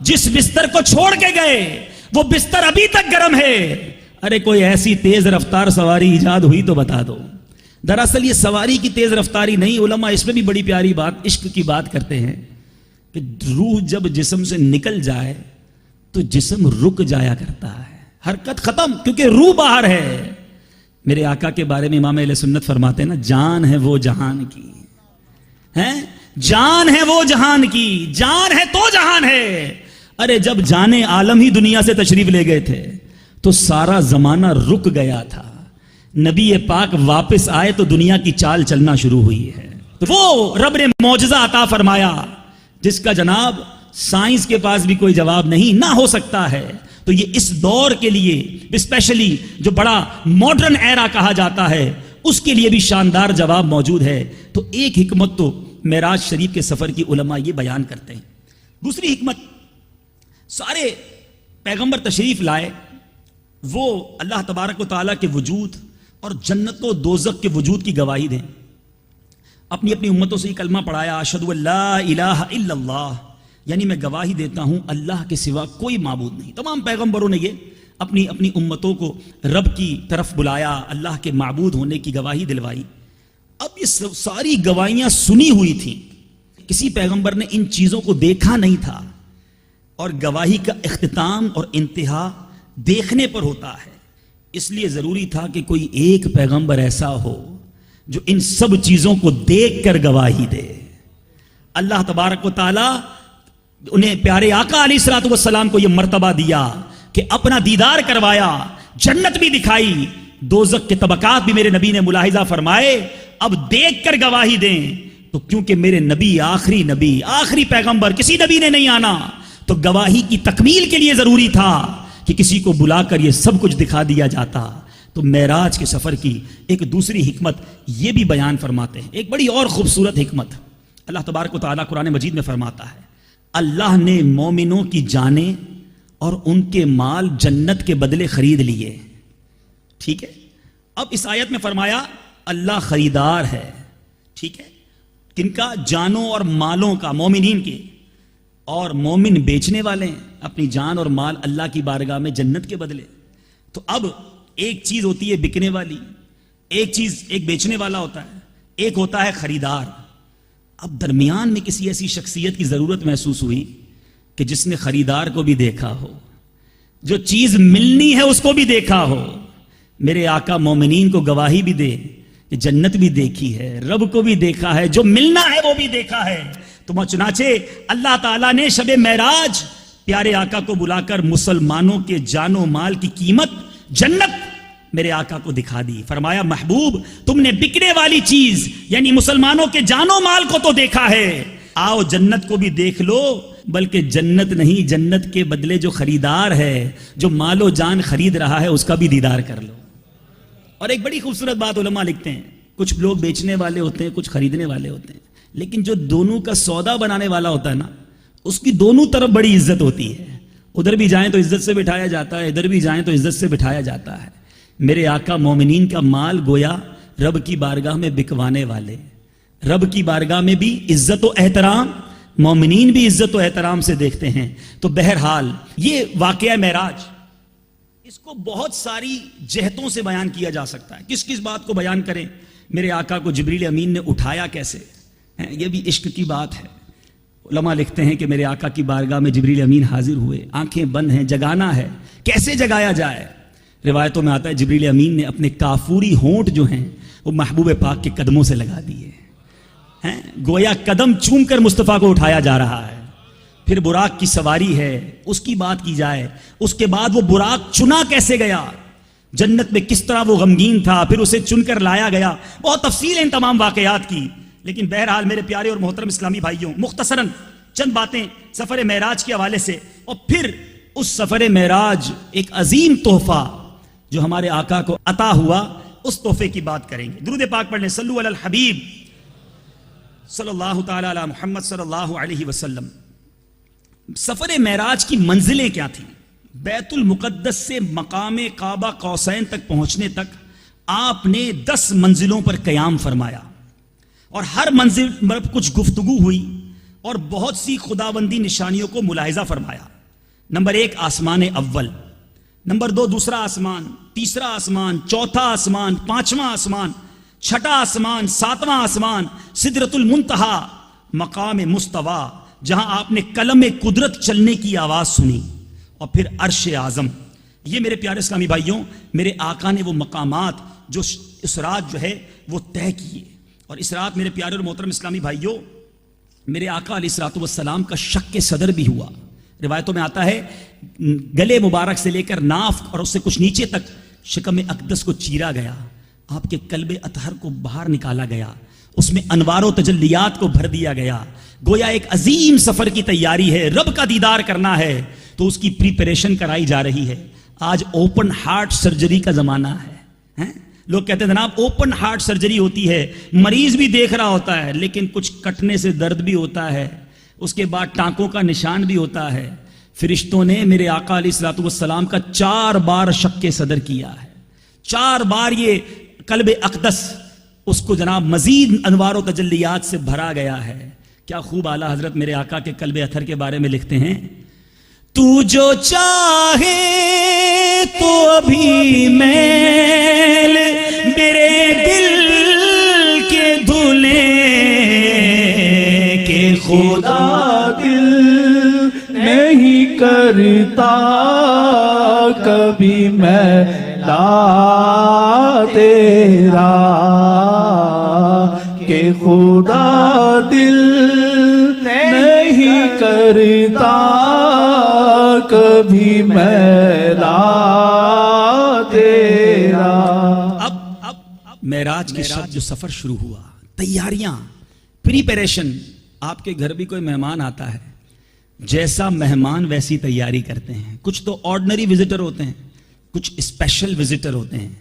جس بستر کو چھوڑ کے گئے وہ بستر ابھی تک گرم ہے. ارے کوئی ایسی تیز رفتار سواری ایجاد ہوئی تو بتا دو. دراصل یہ سواری کی تیز رفتاری نہیں, علماء اس میں بھی بڑی پیاری بات عشق کی بات کرتے ہیں کہ روح جب جسم سے نکل جائے تو جسم رک جایا کرتا ہے, حرکت ختم, کیونکہ روح باہر ہے. میرے آقا کے بارے میں امام اہل سنت فرماتے ہیں نا, جان ہے وہ جہان کی, ہیں جان ہے وہ جہان کی, جان ہے تو جہان ہے. ارے جب جانے عالم ہی دنیا سے تشریف لے گئے تھے تو سارا زمانہ رک گیا تھا. نبی پاک واپس آئے تو دنیا کی چال چلنا شروع ہوئی ہے. تو وہ رب نے معجزہ عطا فرمایا جس کا جناب سائنس کے پاس بھی کوئی جواب نہیں نہ ہو سکتا ہے. تو یہ اس دور کے لیے اسپیشلی جو بڑا ماڈرن ایرا کہا جاتا ہے اس کے لیے بھی شاندار جواب موجود ہے. تو ایک حکمت تو معراج شریف کے سفر کی علماء یہ بیان کرتے ہیں. دوسری حکمت, سارے پیغمبر تشریف لائے, وہ اللہ تبارک و تعالیٰ کے وجود اور جنت و دوزخ کے وجود کی گواہی دیں. اپنی اپنی امتوں سے یہ کلمہ پڑھایا, اشہدو ان لا الہ الا اللہ, یعنی میں گواہی دیتا ہوں اللہ کے سوا کوئی معبود نہیں. تمام پیغمبروں نے یہ اپنی اپنی امتوں کو رب کی طرف بلایا, اللہ کے معبود ہونے کی گواہی دلوائی. اب یہ ساری گواہیاں سنی ہوئی تھیں, کسی پیغمبر نے ان چیزوں کو دیکھا نہیں تھا, اور گواہی کا اختتام اور انتہا دیکھنے پر ہوتا ہے. اس لیے ضروری تھا کہ کوئی ایک پیغمبر ایسا ہو جو ان سب چیزوں کو دیکھ کر گواہی دے. اللہ تبارک و تعالی انہیں پیارے آقا علیہ الصلوۃ والسلام کو یہ مرتبہ دیا کہ اپنا دیدار کروایا, جنت بھی دکھائی, دوزخ کے طبقات بھی میرے نبی نے ملاحظہ فرمائے. اب دیکھ کر گواہی دیں. تو کیونکہ میرے نبی آخری پیغمبر, کسی نبی نے نہیں آنا, تو گواہی کی تکمیل کے لیے ضروری تھا کہ کسی کو بلا کر یہ سب کچھ دکھا دیا جاتا. تو معراج کے سفر کی ایک دوسری حکمت یہ بھی بیان فرماتے ہیں, ایک بڑی اور خوبصورت حکمت. اللہ تبارک و تعالیٰ قرآن مجید میں فرماتا ہے, اللہ نے مومنوں کی جانیں اور ان کے مال جنت کے بدلے خرید لیے. ٹھیک ہے, اب اس آیت میں فرمایا اللہ خریدار ہے. ٹھیک ہے, کن کا؟ جانوں اور مالوں کا, مومنین کے. اور مومن بیچنے والے ہیں اپنی جان اور مال اللہ کی بارگاہ میں جنت کے بدلے. تو اب ایک چیز ہوتی ہے بکنے والی, ایک چیز ایک بیچنے والا ہوتا ہے, ایک ہوتا ہے خریدار. اب درمیان میں کسی ایسی شخصیت کی ضرورت محسوس ہوئی کہ جس نے خریدار کو بھی دیکھا ہو, جو چیز ملنی ہے اس کو بھی دیکھا ہو. میرے آقا مومنین کو گواہی بھی دے کہ جنت بھی دیکھی ہے, رب کو بھی دیکھا ہے, جو ملنا ہے وہ بھی دیکھا ہے. تو چنانچہ اللہ تعالیٰ نے شب معراج پیارے آقا کو بلا کر مسلمانوں کے جان و مال کی قیمت جنت میرے آقا کو دکھا دی. فرمایا محبوب تم نے بکنے والی چیز یعنی مسلمانوں کے جان و مال کو تو دیکھا ہے, آؤ جنت کو بھی دیکھ لو. بلکہ جنت نہیں, جنت کے بدلے جو خریدار ہے, جو مال و جان خرید رہا ہے, اس کا بھی دیدار کر لو. اور ایک بڑی خوبصورت بات علماء لکھتے ہیں, کچھ لوگ بیچنے والے ہوتے ہیں, کچھ خریدنے والے ہوتے ہیں, لیکن جو دونوں کا سودا بنانے والا ہوتا ہے نا, اس کی دونوں طرف بڑی عزت ہوتی ہے. ادھر بھی جائیں تو عزت سے بٹھایا جاتا ہے, ادھر بھی جائیں تو عزت سے بٹھایا جاتا ہے. میرے آقا مومنین کا مال گویا رب کی بارگاہ میں بکوانے والے, رب کی بارگاہ میں بھی عزت و احترام, مومنین بھی عزت و احترام سے دیکھتے ہیں. تو بہرحال یہ واقعہ معراج, اس کو بہت ساری جہتوں سے بیان کیا جا سکتا ہے. کس کس بات کو بیان کریں؟ میرے آقا کو جبریل امین نے اٹھایا کیسے, یہ بھی عشق کی بات ہے. علماء لکھتے ہیں کہ میرے آقا کی بارگاہ میں جبریل امین حاضر ہوئے، آنکھیں بند ہیں، جگانا ہے، کیسے جگایا جائے؟ روایتوں میں آتا ہے جبریل امین نے اپنے کافوری ہونٹ جو ہیں وہ محبوب پاک کے قدموں سے لگا دیے ہیں، گویا قدم چوم کر مصطفیٰ کو اٹھایا جا رہا ہے۔ پھر براق کی سواری ہے، اس کی بات کی جائے، اس کے بعد وہ براق چنا کیسے گیا، جنت میں کس طرح وہ غمگین تھا، پھر اسے چن کر لایا گیا، بہت تفصیل ہے ان تمام واقعات کی۔ لیکن بہرحال میرے پیارے اور محترم اسلامی بھائیوں، مختصراً چند باتیں سفر معراج کے حوالے سے، اور پھر اس سفر معراج ایک عظیم تحفہ جو ہمارے آقا کو عطا ہوا، اس تحفے کی بات کریں گے۔ درود پاک پڑھ لیں، صلو علی الحبیب صلی اللہ تعالی علی محمد صلی اللہ علیہ وسلم۔ سفر معراج کی منزلیں کیا تھیں؟ بیت المقدس سے مقام کعبہ قوسین تک پہنچنے تک آپ نے 10 منزلوں پر قیام فرمایا، اور ہر منزل پر کچھ گفتگو ہوئی اور بہت سی خداوندی نشانیوں کو ملاحظہ فرمایا۔ نمبر 1 آسمان اول، نمبر 2 دوسرا آسمان، تیسرا آسمان، چوتھا آسمان، 5واں آسمان، 6واں آسمان، 7واں آسمان، سدرۃ المنتہا، مقام مستوی جہاں آپ نے کلم قدرت چلنے کی آواز سنی، اور پھر عرش اعظم۔ یہ میرے پیارے اسلامی بھائیوں، میرے آقا نے وہ مقامات جو اس رات جو ہے وہ طے کیے، اور اس رات میرے پیارے اور محترم اسلامی بھائیوں، میرے آقا علیہ الصلوۃ والسلام کا شق صدر بھی ہوا۔ روایتوں میں آتا ہے گلے مبارک سے لے کر ناف اور اس سے کچھ نیچے تک شکم اقدس کو چیرا گیا، آپ کے قلب اطہر کو باہر نکالا گیا، اس میں انوار و تجلیات کو بھر دیا گیا۔ گویا ایک عظیم سفر کی تیاری ہے، رب کا دیدار کرنا ہے تو اس کی پریپریشن کرائی جا رہی ہے۔ آج اوپن ہارٹ سرجری کا زمانہ ہے، لوگ کہتے ہیں جناب اوپن ہارٹ سرجری ہوتی ہے، مریض بھی دیکھ رہا ہوتا ہے لیکن کچھ کٹنے سے درد بھی ہوتا ہے، اس کے بعد ٹانکوں کا نشان بھی ہوتا ہے۔ فرشتوں نے میرے آقا علیہ الصلوۃ والسلام کا 4 بار شق صدر کیا ہے، 4 بار یہ قلب اقدس اس کو جناب مزید انوار و تجلیات سے بھرا گیا ہے۔ کیا خوب اعلیٰ حضرت میرے آقا کے قلب اطہر کے بارے میں لکھتے ہیں، تو جو چاہے تو ابھی میل میرے دل کے دھلے کہ خدا دل نہیں کرتا کبھی میلا تیرا، کہ خدا دل نہیں کرتا کبھی میلا تیرا۔ اب معراج کے شب جو سفر شروع ہوا، تیاریاں، پریپریشن۔ آپ کے گھر بھی کوئی مہمان آتا ہے، جیسا مہمان ویسی تیاری کرتے ہیں۔ کچھ تو آرڈنری وزٹر ہوتے ہیں، کچھ اسپیشل وزٹر ہوتے ہیں،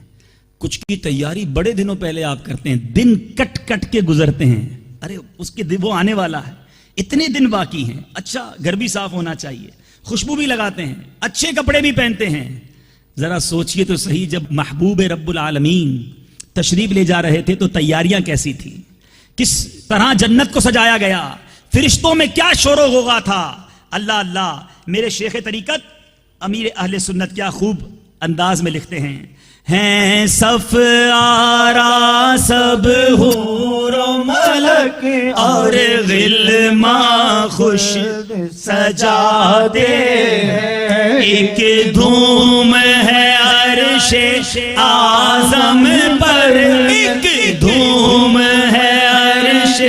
کچھ کی تیاری بڑے دنوں پہلے آپ کرتے ہیں، دن کٹ کٹ کے گزرتے ہیں، ارے اس کے وہ آنے والا ہے، اتنے دن باقی ہیں، اچھا گھر بھی صاف ہونا چاہیے، خوشبو بھی لگاتے ہیں، اچھے کپڑے بھی پہنتے ہیں۔ ذرا سوچئے تو صحیح، جب محبوب رب العالمین تشریف لے جا رہے تھے تو تیاریاں کیسی تھی، کس طرح جنت کو سجایا گیا، فرشتوں میں کیا شور و غوغا تھا۔ اللہ اللہ، میرے شیخ طریقت امیر اہل سنت کیا خوب انداز میں لکھتے ہیں صف آرا سب حور و ملک اور غلماں خوش سجادے، ایک دھوم ہے عرش اعظم پر، ایک دھوم ہے عرش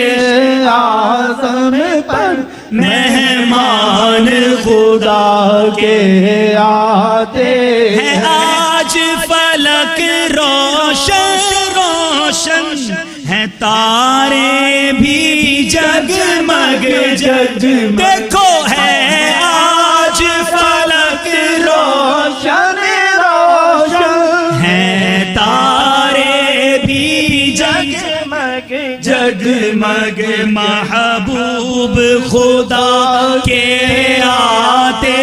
اعظم پر، مہمان خدا کے آتے ہیں آج فلک روشن روشن ہیں، تارے بھی جگمگ جگمگ، دیکھو ہے آج فلک روشن روشن ہیں، تارے بھی جگمگ جگمگ، محبوب خدا کے آتے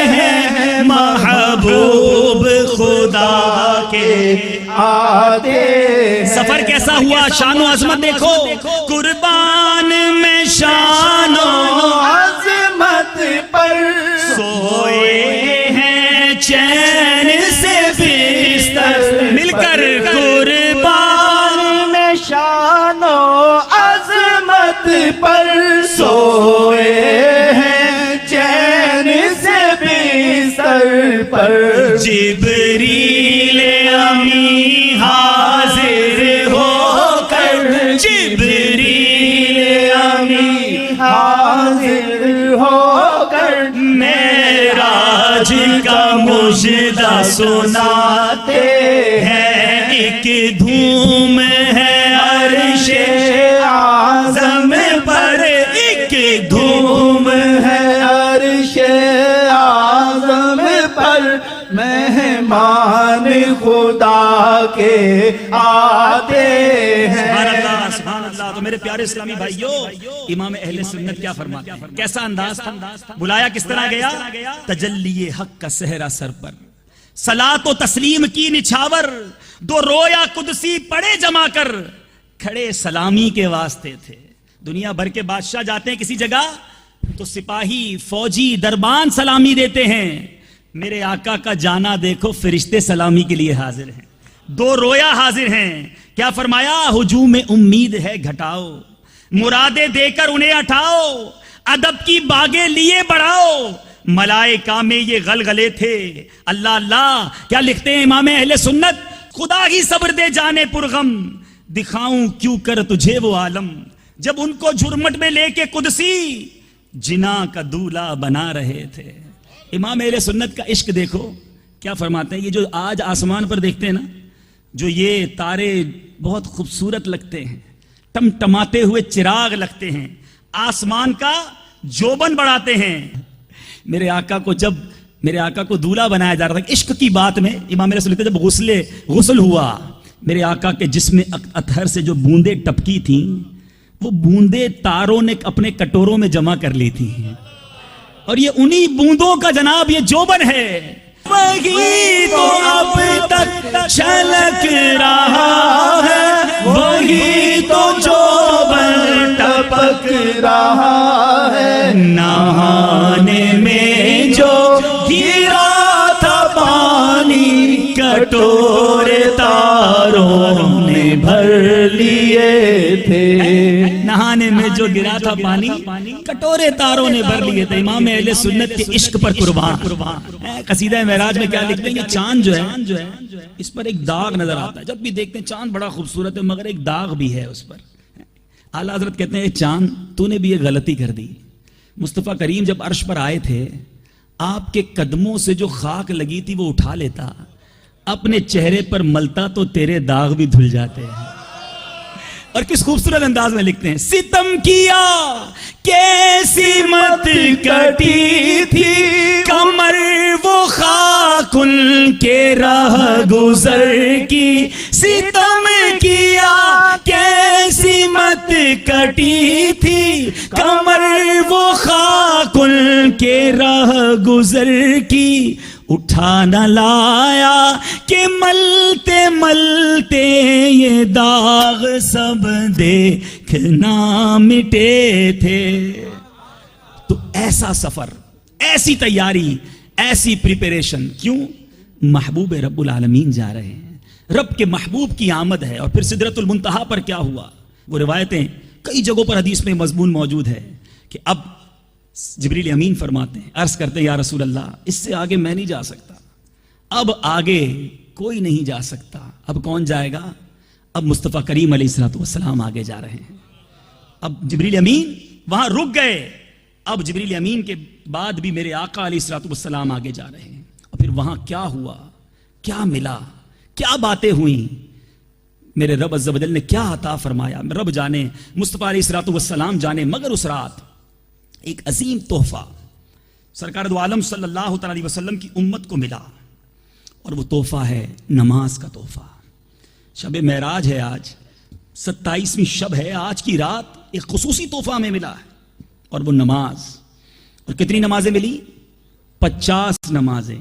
ہیں، محبوب خدا کے آتے۔ سفر کیسا ہوا، شان و عظمت دیکھو، قربان میں شان و عظمت پر سوئے ہیں چین سے بستر مل کر، قربان میں شان و عظمت پر سوئے ہو کر معراج کا مژدہ سناتے ہیں، ایک دھوم ہے عرش اعظم پر، ایک دھوم ہے عرش اعظم پر، مہمان خدا کے آتے ہیں۔ سبحان اللہ سبحان اللہ۔ تو میرے پیارے اسلامی بھائیو، امام اہل سنت کیا فرماتے ہیں؟ کیسا انداز تھا؟ بلایا کس طرح گیا؟ تجلی حق کا صحرا سر پر، صلاۃ و تسلیم کی نچھاور، دو رویا قدسی پڑے جما کر، کھڑے سلامی کے واسطے تھے۔ دنیا بھر کے بادشاہ جاتے ہیں کسی جگہ تو سپاہی فوجی دربان سلامی دیتے ہیں، میرے آقا کا جانا دیکھو فرشتے سلامی کے لیے حاضر ہیں، دو رویا حاضر ہیں۔ کیا فرمایا؟ ہجوم امید ہے گھٹاؤ، مرادیں دے کر انہیں ہٹاؤ، ادب کی باغیں لیے بڑھاؤ، ملائکہ میں یہ غلغلے تھے۔ اللہ اللہ کیا لکھتے ہیں امام اہل سنت؟ خدا ہی صبر دے جانے پرغم، دکھاؤں کیوں کر تجھے وہ عالم، جب ان کو جھرمٹ میں لے کے قدسی جنا کا دولہا بنا رہے تھے۔ امام اہل سنت کا عشق دیکھو کیا فرماتے ہیں۔ یہ جو آج آسمان پر دیکھتے ہیں نا، جو یہ تارے بہت خوبصورت لگتے ہیں، ٹمٹماتے ہوئے چراغ لگتے ہیں، آسمان کا جوبن بڑھاتے ہیں۔ میرے آقا کو جب میرے آقا کو دولہا بنایا جا رہا تھا، عشق کی بات میں امام اہل سنت جب غسل ہوا، میرے آقا کے جسم اطہر سے جو بوندیں ٹپکی تھیں، وہ بوندیں تاروں نے اپنے کٹوروں میں جمع کر لی تھی، اور یہ انہی بوندوں کا جناب یہ جوبن ہے، وہی تو اب تک چھلک رہا ہے، وہی تو جوبن ٹپک رہا ہے، نہانے میں جو گرا تھا پانی، کٹورے تاروں نے بھر لیے تھے۔ نہانے میں جو گرا تھا پانی، کٹورے تاروں نے بھر لیے تھے۔ امام اہل سنت کے عشق پر قربان۔ قصیدہ معراج میں کیا لکھتے ہیں؟ یہ چاند جو ہے اس پر ایک داغ نظر آتا ہے، جب بھی دیکھتے ہیں چاند بڑا خوبصورت ہے، مگر ایک داغ بھی ہے اس پر۔ اعلیٰ حضرت کہتے ہیں چاند تو نے بھی یہ غلطی کر دی، مصطفیٰ کریم جب عرش پر آئے تھے، آپ کے قدموں سے جو خاک لگی تھی وہ اٹھا لیتا، اپنے چہرے پر ملتا تو تیرے داغ بھی دھل جاتے ہیں۔ اور کس خوبصورت انداز میں لکھتے ہیں، ستم کیا کیسی مت کٹی تھی، کمر وہ خاک ان کے راہ گزر کی، ستم کیا کیسی مت کٹی تھی، کمر وہ خاک ان کے راہ گزر کی، اٹھا نہ لایا کہ ملتے ملتے یہ داغ سب دیکھنا مٹے تھے۔ تو ایسا سفر، ایسی تیاری، ایسی پریپریشن، کیوں؟ محبوب رب العالمین جا رہے ہیں، رب کے محبوب کی آمد ہے۔ اور پھر سدرۃ المنتہا پر کیا ہوا؟ وہ روایتیں کئی جگہوں پر حدیث میں مضمون موجود ہے کہ اب جبریل امین فرماتے ہیں، عرض کرتے ہیں یا رسول اللہ اس سے آگے میں نہیں جا سکتا، اب آگے کوئی نہیں جا سکتا۔ اب کون جائے گا؟ اب مصطفیٰ کریم علیہ الصلوۃ والسلام آگے جا رہے ہیں۔ اب جبریل امین وہاں رک گئے، اب جبریل امین کے بعد بھی میرے آقا علیہ الصلوۃ والسلام آگے جا رہے ہیں۔ اور پھر وہاں کیا ہوا، کیا ملا، کیا باتیں ہوئیں، میرے رب عز و جل نے کیا عطا فرمایا، رب جانے، مصطفیٰ علیہ الصلوۃ والسلام جانے۔ مگر اس رات ایک عظیم تحفہ سرکار دو عالم صلی اللہ تعالی علیہ وسلم کی امت کو ملا، اور وہ تحفہ ہے نماز کا تحفہ۔ شب معراج ہے آج، 27ویں شب ہے، آج کی رات ایک خصوصی تحفہ ہمیں ملا ہے، اور وہ نماز۔ اور کتنی نمازیں ملی؟ 50 نمازیں۔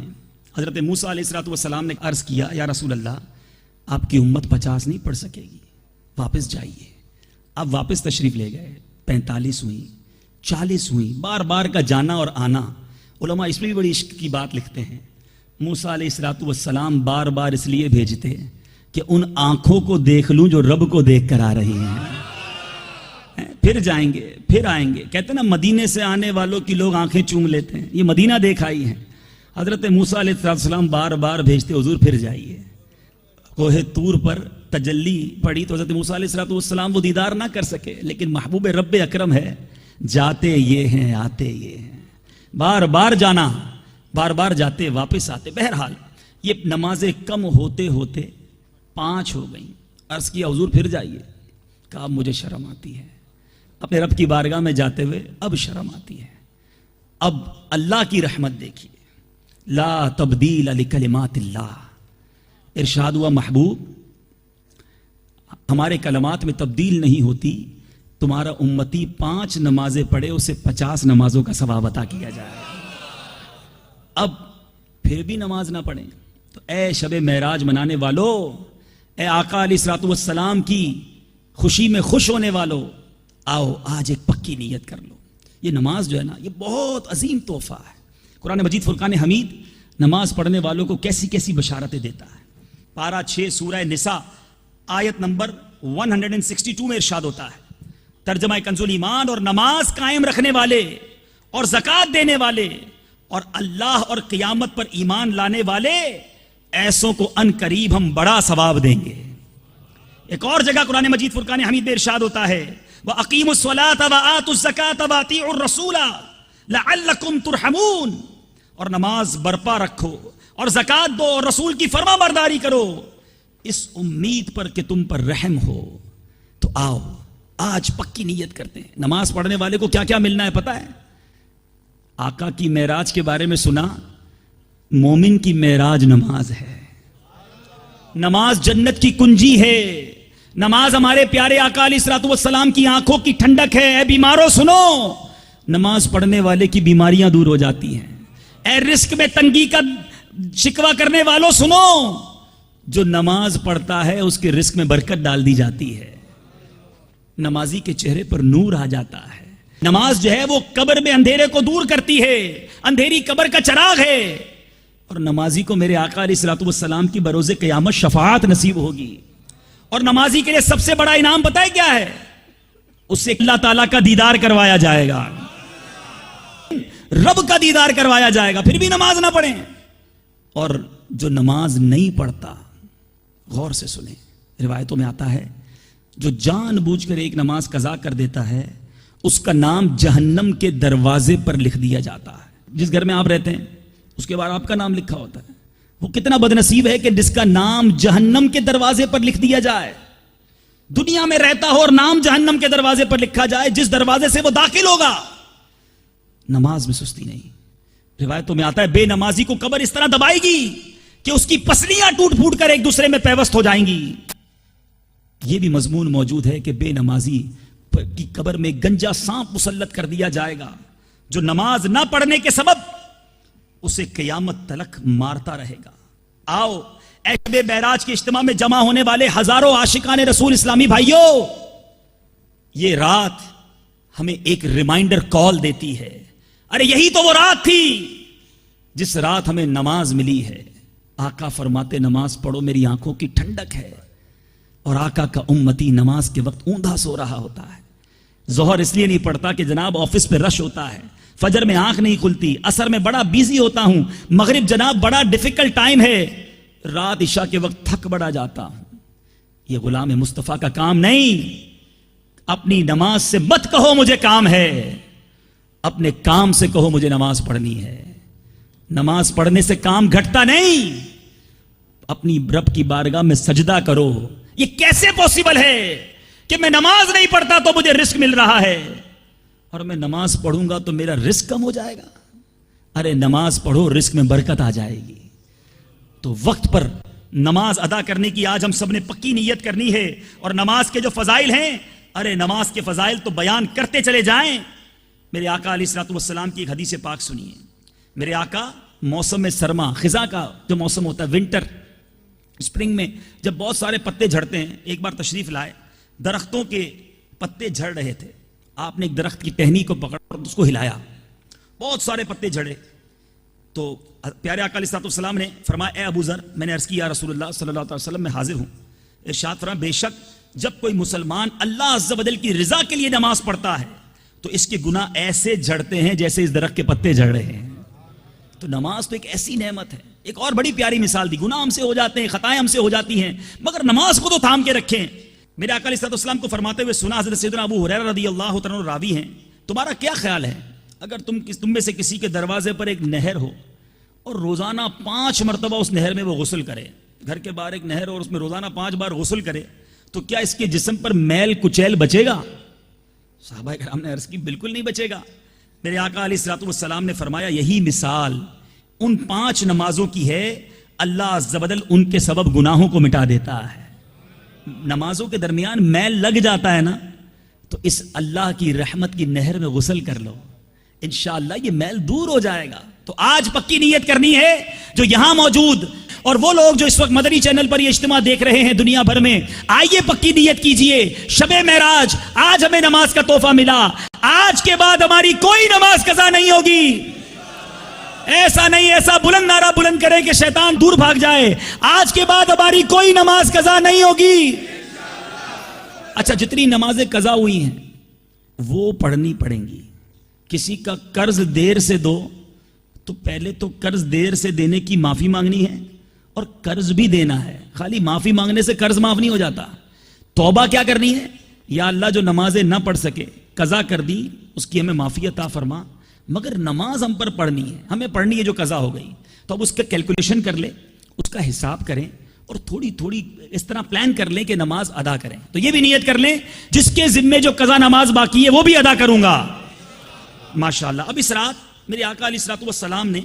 حضرت موسیٰ علیہ الصلوۃ والسلام نے عرض کیا یا رسول اللہ آپ کی امت 50 نہیں پڑھ سکے گی، واپس جائیے۔ آپ واپس تشریف لے گئے، 45 ہوئی، 40 ہوئی، بار بار کا جانا اور آنا۔ علماء اس میں بھی بڑی عشق کی بات لکھتے ہیں، موسیٰ علیہ الصلوۃ والسلام بار بار اس لیے بھیجتے کہ ان آنکھوں کو دیکھ لوں جو رب کو دیکھ کر آ رہی ہیں، پھر جائیں گے پھر آئیں گے۔ کہتے ہیں نا مدینے سے آنے والوں کی لوگ آنکھیں چوم لیتے ہیں، یہ مدینہ دیکھ آئی ہیں۔ حضرت موسیٰ علیہ السلام بار بار بھیجتے حضور پھر جائیے۔ کوہ طور پر تجلی پڑی تو حضرت موسیٰ علیہ السلام وہ دیدار نہ کر سکے، لیکن محبوب رب اکرم ہے، جاتے یہ ہیں آتے یہ ہیں، بار بار جانا، بار بار جاتے واپس آتے۔ بہرحال یہ نمازیں کم ہوتے ہوتے 5 ہو گئیں۔ عرض کیا حضور پھر جائیے، کہا مجھے شرم آتی ہے اپنے رب کی بارگاہ میں جاتے ہوئے، اب شرم آتی ہے۔ اب اللہ کی رحمت دیکھیے، لا تبدیل لکلمات اللہ، ارشاد ہوا محبوب ہمارے کلمات میں تبدیل نہیں ہوتی، تمہارا امتی 5 نمازیں پڑھے اسے 50 نمازوں کا ثواب عطا کیا جائے۔ اب پھر بھی نماز نہ پڑھیں تو اے شب معراج منانے والو، اے آقا علیہ الصلوۃ والسلام کی خوشی میں خوش ہونے والو، آؤ آج ایک پکی نیت کر لو۔ یہ نماز جو ہے نا، یہ بہت عظیم تحفہ ہے۔ قرآن مجید فرقان حمید نماز پڑھنے والوں کو کیسی کیسی بشارتیں دیتا ہے۔ پارہ 6 سورہ نساء آیت نمبر 162 میں ارشاد ہوتا ہے، ترجمہ کنز ایمان، اور نماز قائم رکھنے والے اور زکوٰۃ دینے والے اور اللہ اور قیامت پر ایمان لانے والے، ایسوں کو ان قریب ہم بڑا ثواب دیں گے۔ ایک اور جگہ قرآن مجید فرقان حمید میں ارشاد ہوتا ہے، وَأَقِيمُوا الصَّلَاةَ وَآتُوا الزَّكَاةَ وَأَطِيعُوا الرَّسُولَ لَعَلَّكُمْ تُرْحَمُونَ، اور نماز برپا رکھو اور زکوٰۃ دو اور رسول کی فرما برداری کرو، اس امید پر کہ تم پر رحم ہو۔ تو آؤ آج پکی نیت کرتے ہیں۔ نماز پڑھنے والے کو کیا کیا ملنا ہے پتہ ہے؟ آقا کی معراج کے بارے میں سنا، مومن کی معراج نماز ہے، نماز جنت کی کنجی ہے، نماز ہمارے پیارے آقا علیہ الصلوۃ والسلام کی آنکھوں کی ٹھنڈک ہے۔ اے بیماروں سنو، نماز پڑھنے والے کی بیماریاں دور ہو جاتی ہیں۔ اے رزق میں تنگی کا شکوہ کرنے والوں سنو، جو نماز پڑھتا ہے اس کے رزق میں برکت ڈال دی جاتی ہے، نمازی کے چہرے پر نور آ جاتا ہے۔ نماز جو ہے وہ قبر میں اندھیرے کو دور کرتی ہے، اندھیری قبر کا چراغ ہے، اور نمازی کو میرے آقا علیہ الصلوۃ والسلام کی بروز قیامت شفاعت نصیب ہوگی۔ اور نمازی کے لیے سب سے بڑا انعام پتہ ہے کیا ہے؟ اس سے اللہ تعالیٰ کا دیدار کروایا جائے گا، رب کا دیدار کروایا جائے گا۔ پھر بھی نماز نہ پڑھیں۔ اور جو نماز نہیں پڑھتا، غور سے سنیں، روایتوں میں آتا ہے جو جان بوجھ کر ایک نماز قضا کر دیتا ہے، اس کا نام جہنم کے دروازے پر لکھ دیا جاتا ہے۔ جس گھر میں آپ رہتے ہیں اس کے بعد آپ کا نام لکھا ہوتا ہے، وہ کتنا بدنصیب ہے کہ جس کا نام جہنم کے دروازے پر لکھ دیا جائے۔ دنیا میں رہتا ہو اور نام جہنم کے دروازے پر لکھا جائے، جس دروازے سے وہ داخل ہوگا۔ نماز میں سستی نہیں۔ روایتوں میں آتا ہے بے نمازی کو قبر اس طرح دبائے گی کہ اس کی پسلیاں ٹوٹ پھوٹ کر ایک دوسرے میں پیوست ہو جائیں گی۔ یہ بھی مضمون موجود ہے کہ بے نمازی کی قبر میں گنجا سانپ مسلط کر دیا جائے گا، جو نماز نہ پڑھنے کے سبب اسے قیامت تلک مارتا رہے گا۔ آؤ اے شب معراج کے اجتماع میں جمع ہونے والے ہزاروں عاشقان رسول اسلامی بھائیوں، یہ رات ہمیں ایک ریمائنڈر کال دیتی ہے۔ ارے یہی تو وہ رات تھی جس رات ہمیں نماز ملی ہے۔ آقا فرماتے نماز پڑھو میری آنکھوں کی ٹھنڈک ہے، اور آقا کا امتی نماز کے وقت اوندا سو رہا ہوتا ہے۔ ظہر اس لیے نہیں پڑھتا کہ جناب آفس پہ رش ہوتا ہے، فجر میں آنکھ نہیں کھلتی، عصر میں بڑا بیزی ہوتا ہوں، مغرب جناب بڑا ڈیفیکلٹ ٹائم ہے، رات عشاء کے وقت تھک بڑا جاتا ہوں۔ یہ غلام مصطفیٰ کا کام نہیں۔ اپنی نماز سے مت کہو مجھے کام ہے، اپنے کام سے کہو مجھے نماز پڑھنی ہے۔ نماز پڑھنے سے کام گھٹتا نہیں، اپنی رب کی بارگاہ میں سجدہ کرو۔ یہ کیسے پوسیبل ہے کہ میں نماز نہیں پڑھتا تو مجھے رزق مل رہا ہے، اور میں نماز پڑھوں گا تو میرا رزق کم ہو جائے گا؟ ارے نماز پڑھو، رزق میں برکت آ جائے گی۔ تو وقت پر نماز ادا کرنے کی آج ہم سب نے پکی نیت کرنی ہے۔ اور نماز کے جو فضائل ہیں، ارے نماز کے فضائل تو بیان کرتے چلے جائیں۔ میرے آقا علیہ الصلوۃ والسلام کی ایک حدیث پاک سنیے۔ میرے آقا موسم میں سرما، خزاں کا جو موسم ہوتا ہے، ونٹر، اسپرنگ میں جب بہت سارے پتے جھڑتے ہیں، ایک بار تشریف لائے، درختوں کے پتے جھڑ رہے تھے، آپ نے ایک درخت کی ٹہنی کو پکڑا اور اس کو ہلایا، بہت سارے پتے جھڑے۔ تو پیارے آقا علیہ الصلوۃ والسلام نے فرمایا اے ابو ذر، میں نے عرض کیا رسول اللہ صلی اللہ علیہ وسلم میں حاضر ہوں۔ ارشاد فرمایا بے شک جب کوئی مسلمان اللہ عز و جل کی رضا کے لیے نماز پڑھتا ہے تو اس کے گناہ ایسے جھڑتے ہیں جیسے اس درخت کے پتے جھڑ رہے ہیں۔ تو نماز تو ایک ایسی نعمت ہے۔ ایک اور بڑی پیاری مثال دی، گناہ ہم سے ہو جاتے ہیں، خطائیں ہم سے ہو جاتی ہیں، مگر نماز کو تو تھام کے رکھیں۔ میرے آقا علیہ الصلوۃ والسلام کو فرماتے ہوئے سنا، حضرت سیدنا ابو ہریرہ رضی اللہ عنہ راوی ہیں، تمہارا کیا خیال ہے اگر تم میں سے کسی کے دروازے پر ایک نہر ہو اور روزانہ 5 مرتبہ اس نہر میں وہ غسل کرے, گھر کے باہر ایک نہر اور اس میں روزانہ 5 بار غسل کرے, تو کیا اس کے جسم پر میل کچیل بچے گا؟ صحابہ کرام نے عرض کی بالکل نہیں بچے گا. میرے آقا علیہ الصلوۃ والسلام نے فرمایا یہی مثال ان 5 نمازوں کی ہے, اللہ عز و جل ان کے سبب گناہوں کو مٹا دیتا ہے. نمازوں کے درمیان میل لگ جاتا ہے نا, تو اس اللہ کی رحمت کی نہر میں غسل کر لو, انشاءاللہ یہ میل دور ہو جائے گا. تو آج پکی نیت کرنی ہے جو یہاں موجود اور وہ لوگ جو اس وقت مدنی چینل پر یہ اجتماع دیکھ رہے ہیں دنیا بھر میں, آئیے پکی نیت کیجئے. شب معراج آج ہمیں نماز کا تحفہ ملا, آج کے بعد ہماری کوئی نماز قضا نہیں ہوگی. ایسا نہیں, ایسا بلند نعرہ بلند کرے کہ شیطان دور بھاگ جائے, آج کے بعد ہماری کوئی نماز قضا نہیں ہوگی. اچھا, جتنی نمازیں قضا ہوئی ہیں وہ پڑھنی پڑیں گی. کسی کا قرض دیر سے دو تو پہلے تو قرض دیر سے دینے کی معافی مانگنی ہے اور قرض بھی دینا ہے. خالی معافی مانگنے سے قرض معاف نہیں ہو جاتا. توبہ کیا کرنی ہے؟ یا اللہ جو نمازیں نہ پڑھ سکے قضا کر دی, اس کی ہمیں معافی عطا فرما, مگر نماز ہم پر پڑھنی ہے, ہمیں پڑھنی ہے جو قضا ہو گئی. تو اب اس کا کیلکولیشن کر لیں, اس کا حساب کریں اور تھوڑی تھوڑی اس طرح پلان کر لیں کہ نماز ادا کریں. تو یہ بھی نیت کر لیں جس کے ذمے جو قضا نماز باقی ہے وہ بھی ادا کروں گا ماشاءاللہ. اب اس رات میرے آقا علیہ الصلوۃ والسلام نے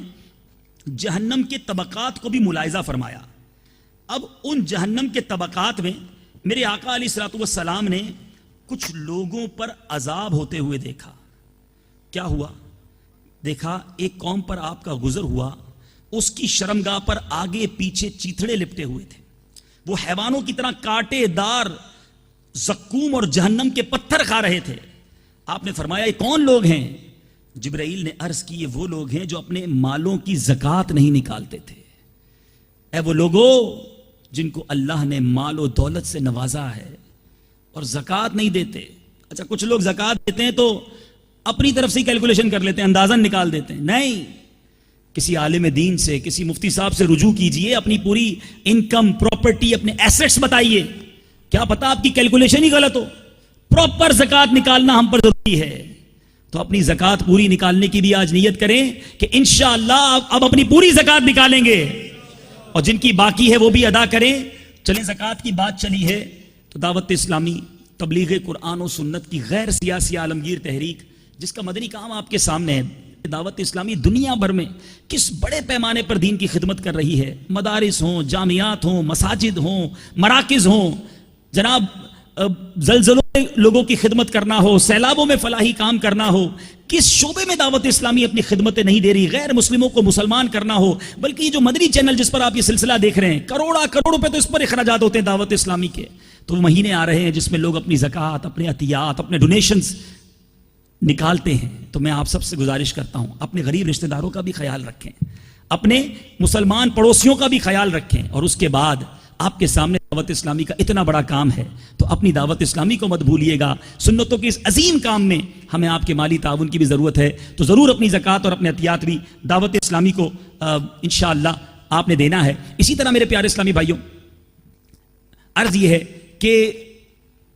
جہنم کے طبقات کو بھی ملاحظہ فرمایا. اب ان جہنم کے طبقات میں میرے آقا علیہ الصلوۃ والسلام نے کچھ لوگوں پر عذاب ہوتے ہوئے دیکھا. کیا ہوا؟ دیکھا ایک قوم پر آپ کا گزر ہوا, اس کی شرمگاہ پر آگے پیچھے چیتڑے لپٹے ہوئے تھے, وہ حیوانوں کی طرح کانٹے دار زقوم اور جہنم کے پتھر کھا رہے تھے. آپ نے فرمایا یہ کون لوگ ہیں؟ جبرائیل نے عرض کی یہ وہ لوگ ہیں جو اپنے مالوں کی زکوٰۃ نہیں نکالتے تھے. اے وہ لوگوں جن کو اللہ نے مال و دولت سے نوازا ہے اور زکوٰۃ نہیں دیتے. اچھا, کچھ لوگ زکوٰۃ دیتے ہیں تو اپنی طرف سے کیلکولیشن کر لیتے ہیں, اندازن نکال دیتے ہیں. نہیں, کسی عالم دین سے, کسی مفتی صاحب سے رجوع کیجئے, اپنی پوری انکم, پراپرٹی, اپنے ایسٹس بتائیے. کیا پتا آپ کی کیلکولیشن ہی غلط ہو. پراپر زکوٰۃ نکالنا ہم پر ضروری ہے. تو اپنی زکوٰۃ پوری نکالنے کی بھی آج نیت کریں کہ انشاءاللہ اب اپنی پوری زکوٰۃ نکالیں گے, اور جن کی باقی ہے وہ بھی ادا کریں. چلیں, زکوٰۃ کی بات چلی ہے تو دعوت اسلامی تبلیغ قرآن و سنت کی غیر سیاسی عالمگیر تحریک, جس کا مدنی کام آپ کے سامنے ہے, دعوت اسلامی دنیا بھر میں کس بڑے پیمانے پر دین کی خدمت کر رہی ہے. مدارس ہوں, جامعات ہوں, مساجد ہوں, مراکز ہوں, جناب زلزلوں میں لوگوں کی خدمت کرنا ہو, سیلابوں میں فلاحی کام کرنا ہو, کس شعبے میں دعوت اسلامی اپنی خدمتیں نہیں دے رہی. غیر مسلموں کو مسلمان کرنا ہو, بلکہ یہ جو مدنی چینل جس پر آپ یہ سلسلہ دیکھ رہے ہیں, کروڑوں روپے تو اس پر اخراجات ہوتے ہیں دعوت اسلامی کے. تو مہینے آ رہے ہیں جس میں لوگ اپنی زکوٰۃ, اپنے عطیات, اپنے ڈونیشنز نکالتے ہیں. تو میں آپ سب سے گزارش کرتا ہوں اپنے غریب رشتہ داروں کا بھی خیال رکھیں, اپنے مسلمان پڑوسیوں کا بھی خیال رکھیں, اور اس کے بعد آپ کے سامنے دعوت اسلامی کا اتنا بڑا کام ہے تو اپنی دعوت اسلامی کو مت بھولیے گا. سنتوں کے اس عظیم کام میں ہمیں آپ کے مالی تعاون کی بھی ضرورت ہے, تو ضرور اپنی زکوٰۃ اور اپنے عطیات بھی دعوت اسلامی کو انشاءاللہ آپ نے دینا ہے. اسی طرح میرے پیارے اسلامی بھائیوں, عرض یہ ہے کہ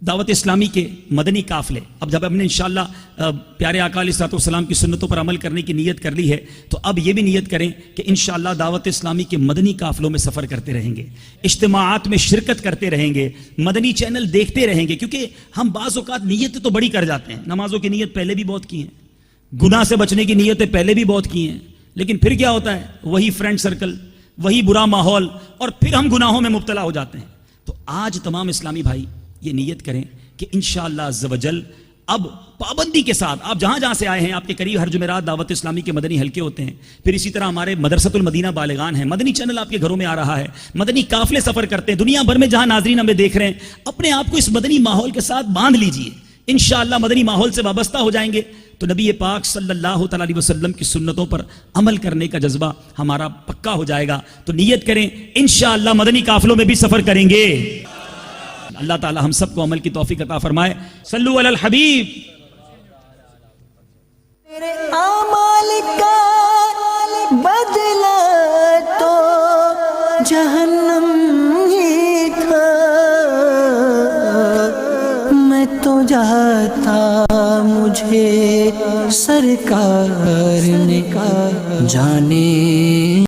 دعوت اسلامی کے مدنی قافلے, اب جب ہم نے انشاءاللہ پیارے آقا علیہ الصلوۃ والسلام کی سنتوں پر عمل کرنے کی نیت کر لی ہے, تو اب یہ بھی نیت کریں کہ انشاءاللہ دعوت اسلامی کے مدنی قافلوں میں سفر کرتے رہیں گے, اجتماعات میں شرکت کرتے رہیں گے, مدنی چینل دیکھتے رہیں گے. کیونکہ ہم بعض اوقات نیتیں تو بڑی کر جاتے ہیں, نمازوں کی نیت پہلے بھی بہت کی ہیں, گناہ سے بچنے کی نیتیں پہلے بھی بہت کی ہیں, لیکن پھر کیا ہوتا ہے, وہی فرینڈ سرکل, وہی برا ماحول, اور پھر ہم گناہوں میں مبتلا ہو جاتے ہیں. تو آج تمام اسلامی بھائی یہ نیت کریں کہ انشاءاللہ عز و جل اب پابندی کے ساتھ, آپ جہاں جہاں سے آئے ہیں, آپ کے قریب ہر جمعرات دعوت اسلامی کے مدنی حلقے ہوتے ہیں, پھر اسی طرح ہمارے مدرسۃ المدینہ بالغان ہیں, مدنی چینل آپ کے گھروں میں آ رہا ہے, مدنی قافلے سفر کرتے ہیں دنیا بھر میں, جہاں ناظرین ہمیں دیکھ رہے ہیں, اپنے آپ کو اس مدنی ماحول کے ساتھ باندھ لیجئے. انشاءاللہ مدنی ماحول سے وابستہ ہو جائیں گے تو نبی پاک صلی اللہ تعالی علیہ وسلم کی سنتوں پر عمل کرنے کا جذبہ ہمارا پکا ہو جائے گا. تو نیت کریں انشاءاللہ مدنی قافلوں میں بھی سفر کریں گے. اللہ تعالی ہم سب کو عمل کی توفیق عطا فرمائے. صلو علی الحبیب. تیرے اعمال کا بدلہ تو جہنم ہی تھا, میں تو جاتا مجھے سرکار نے جانے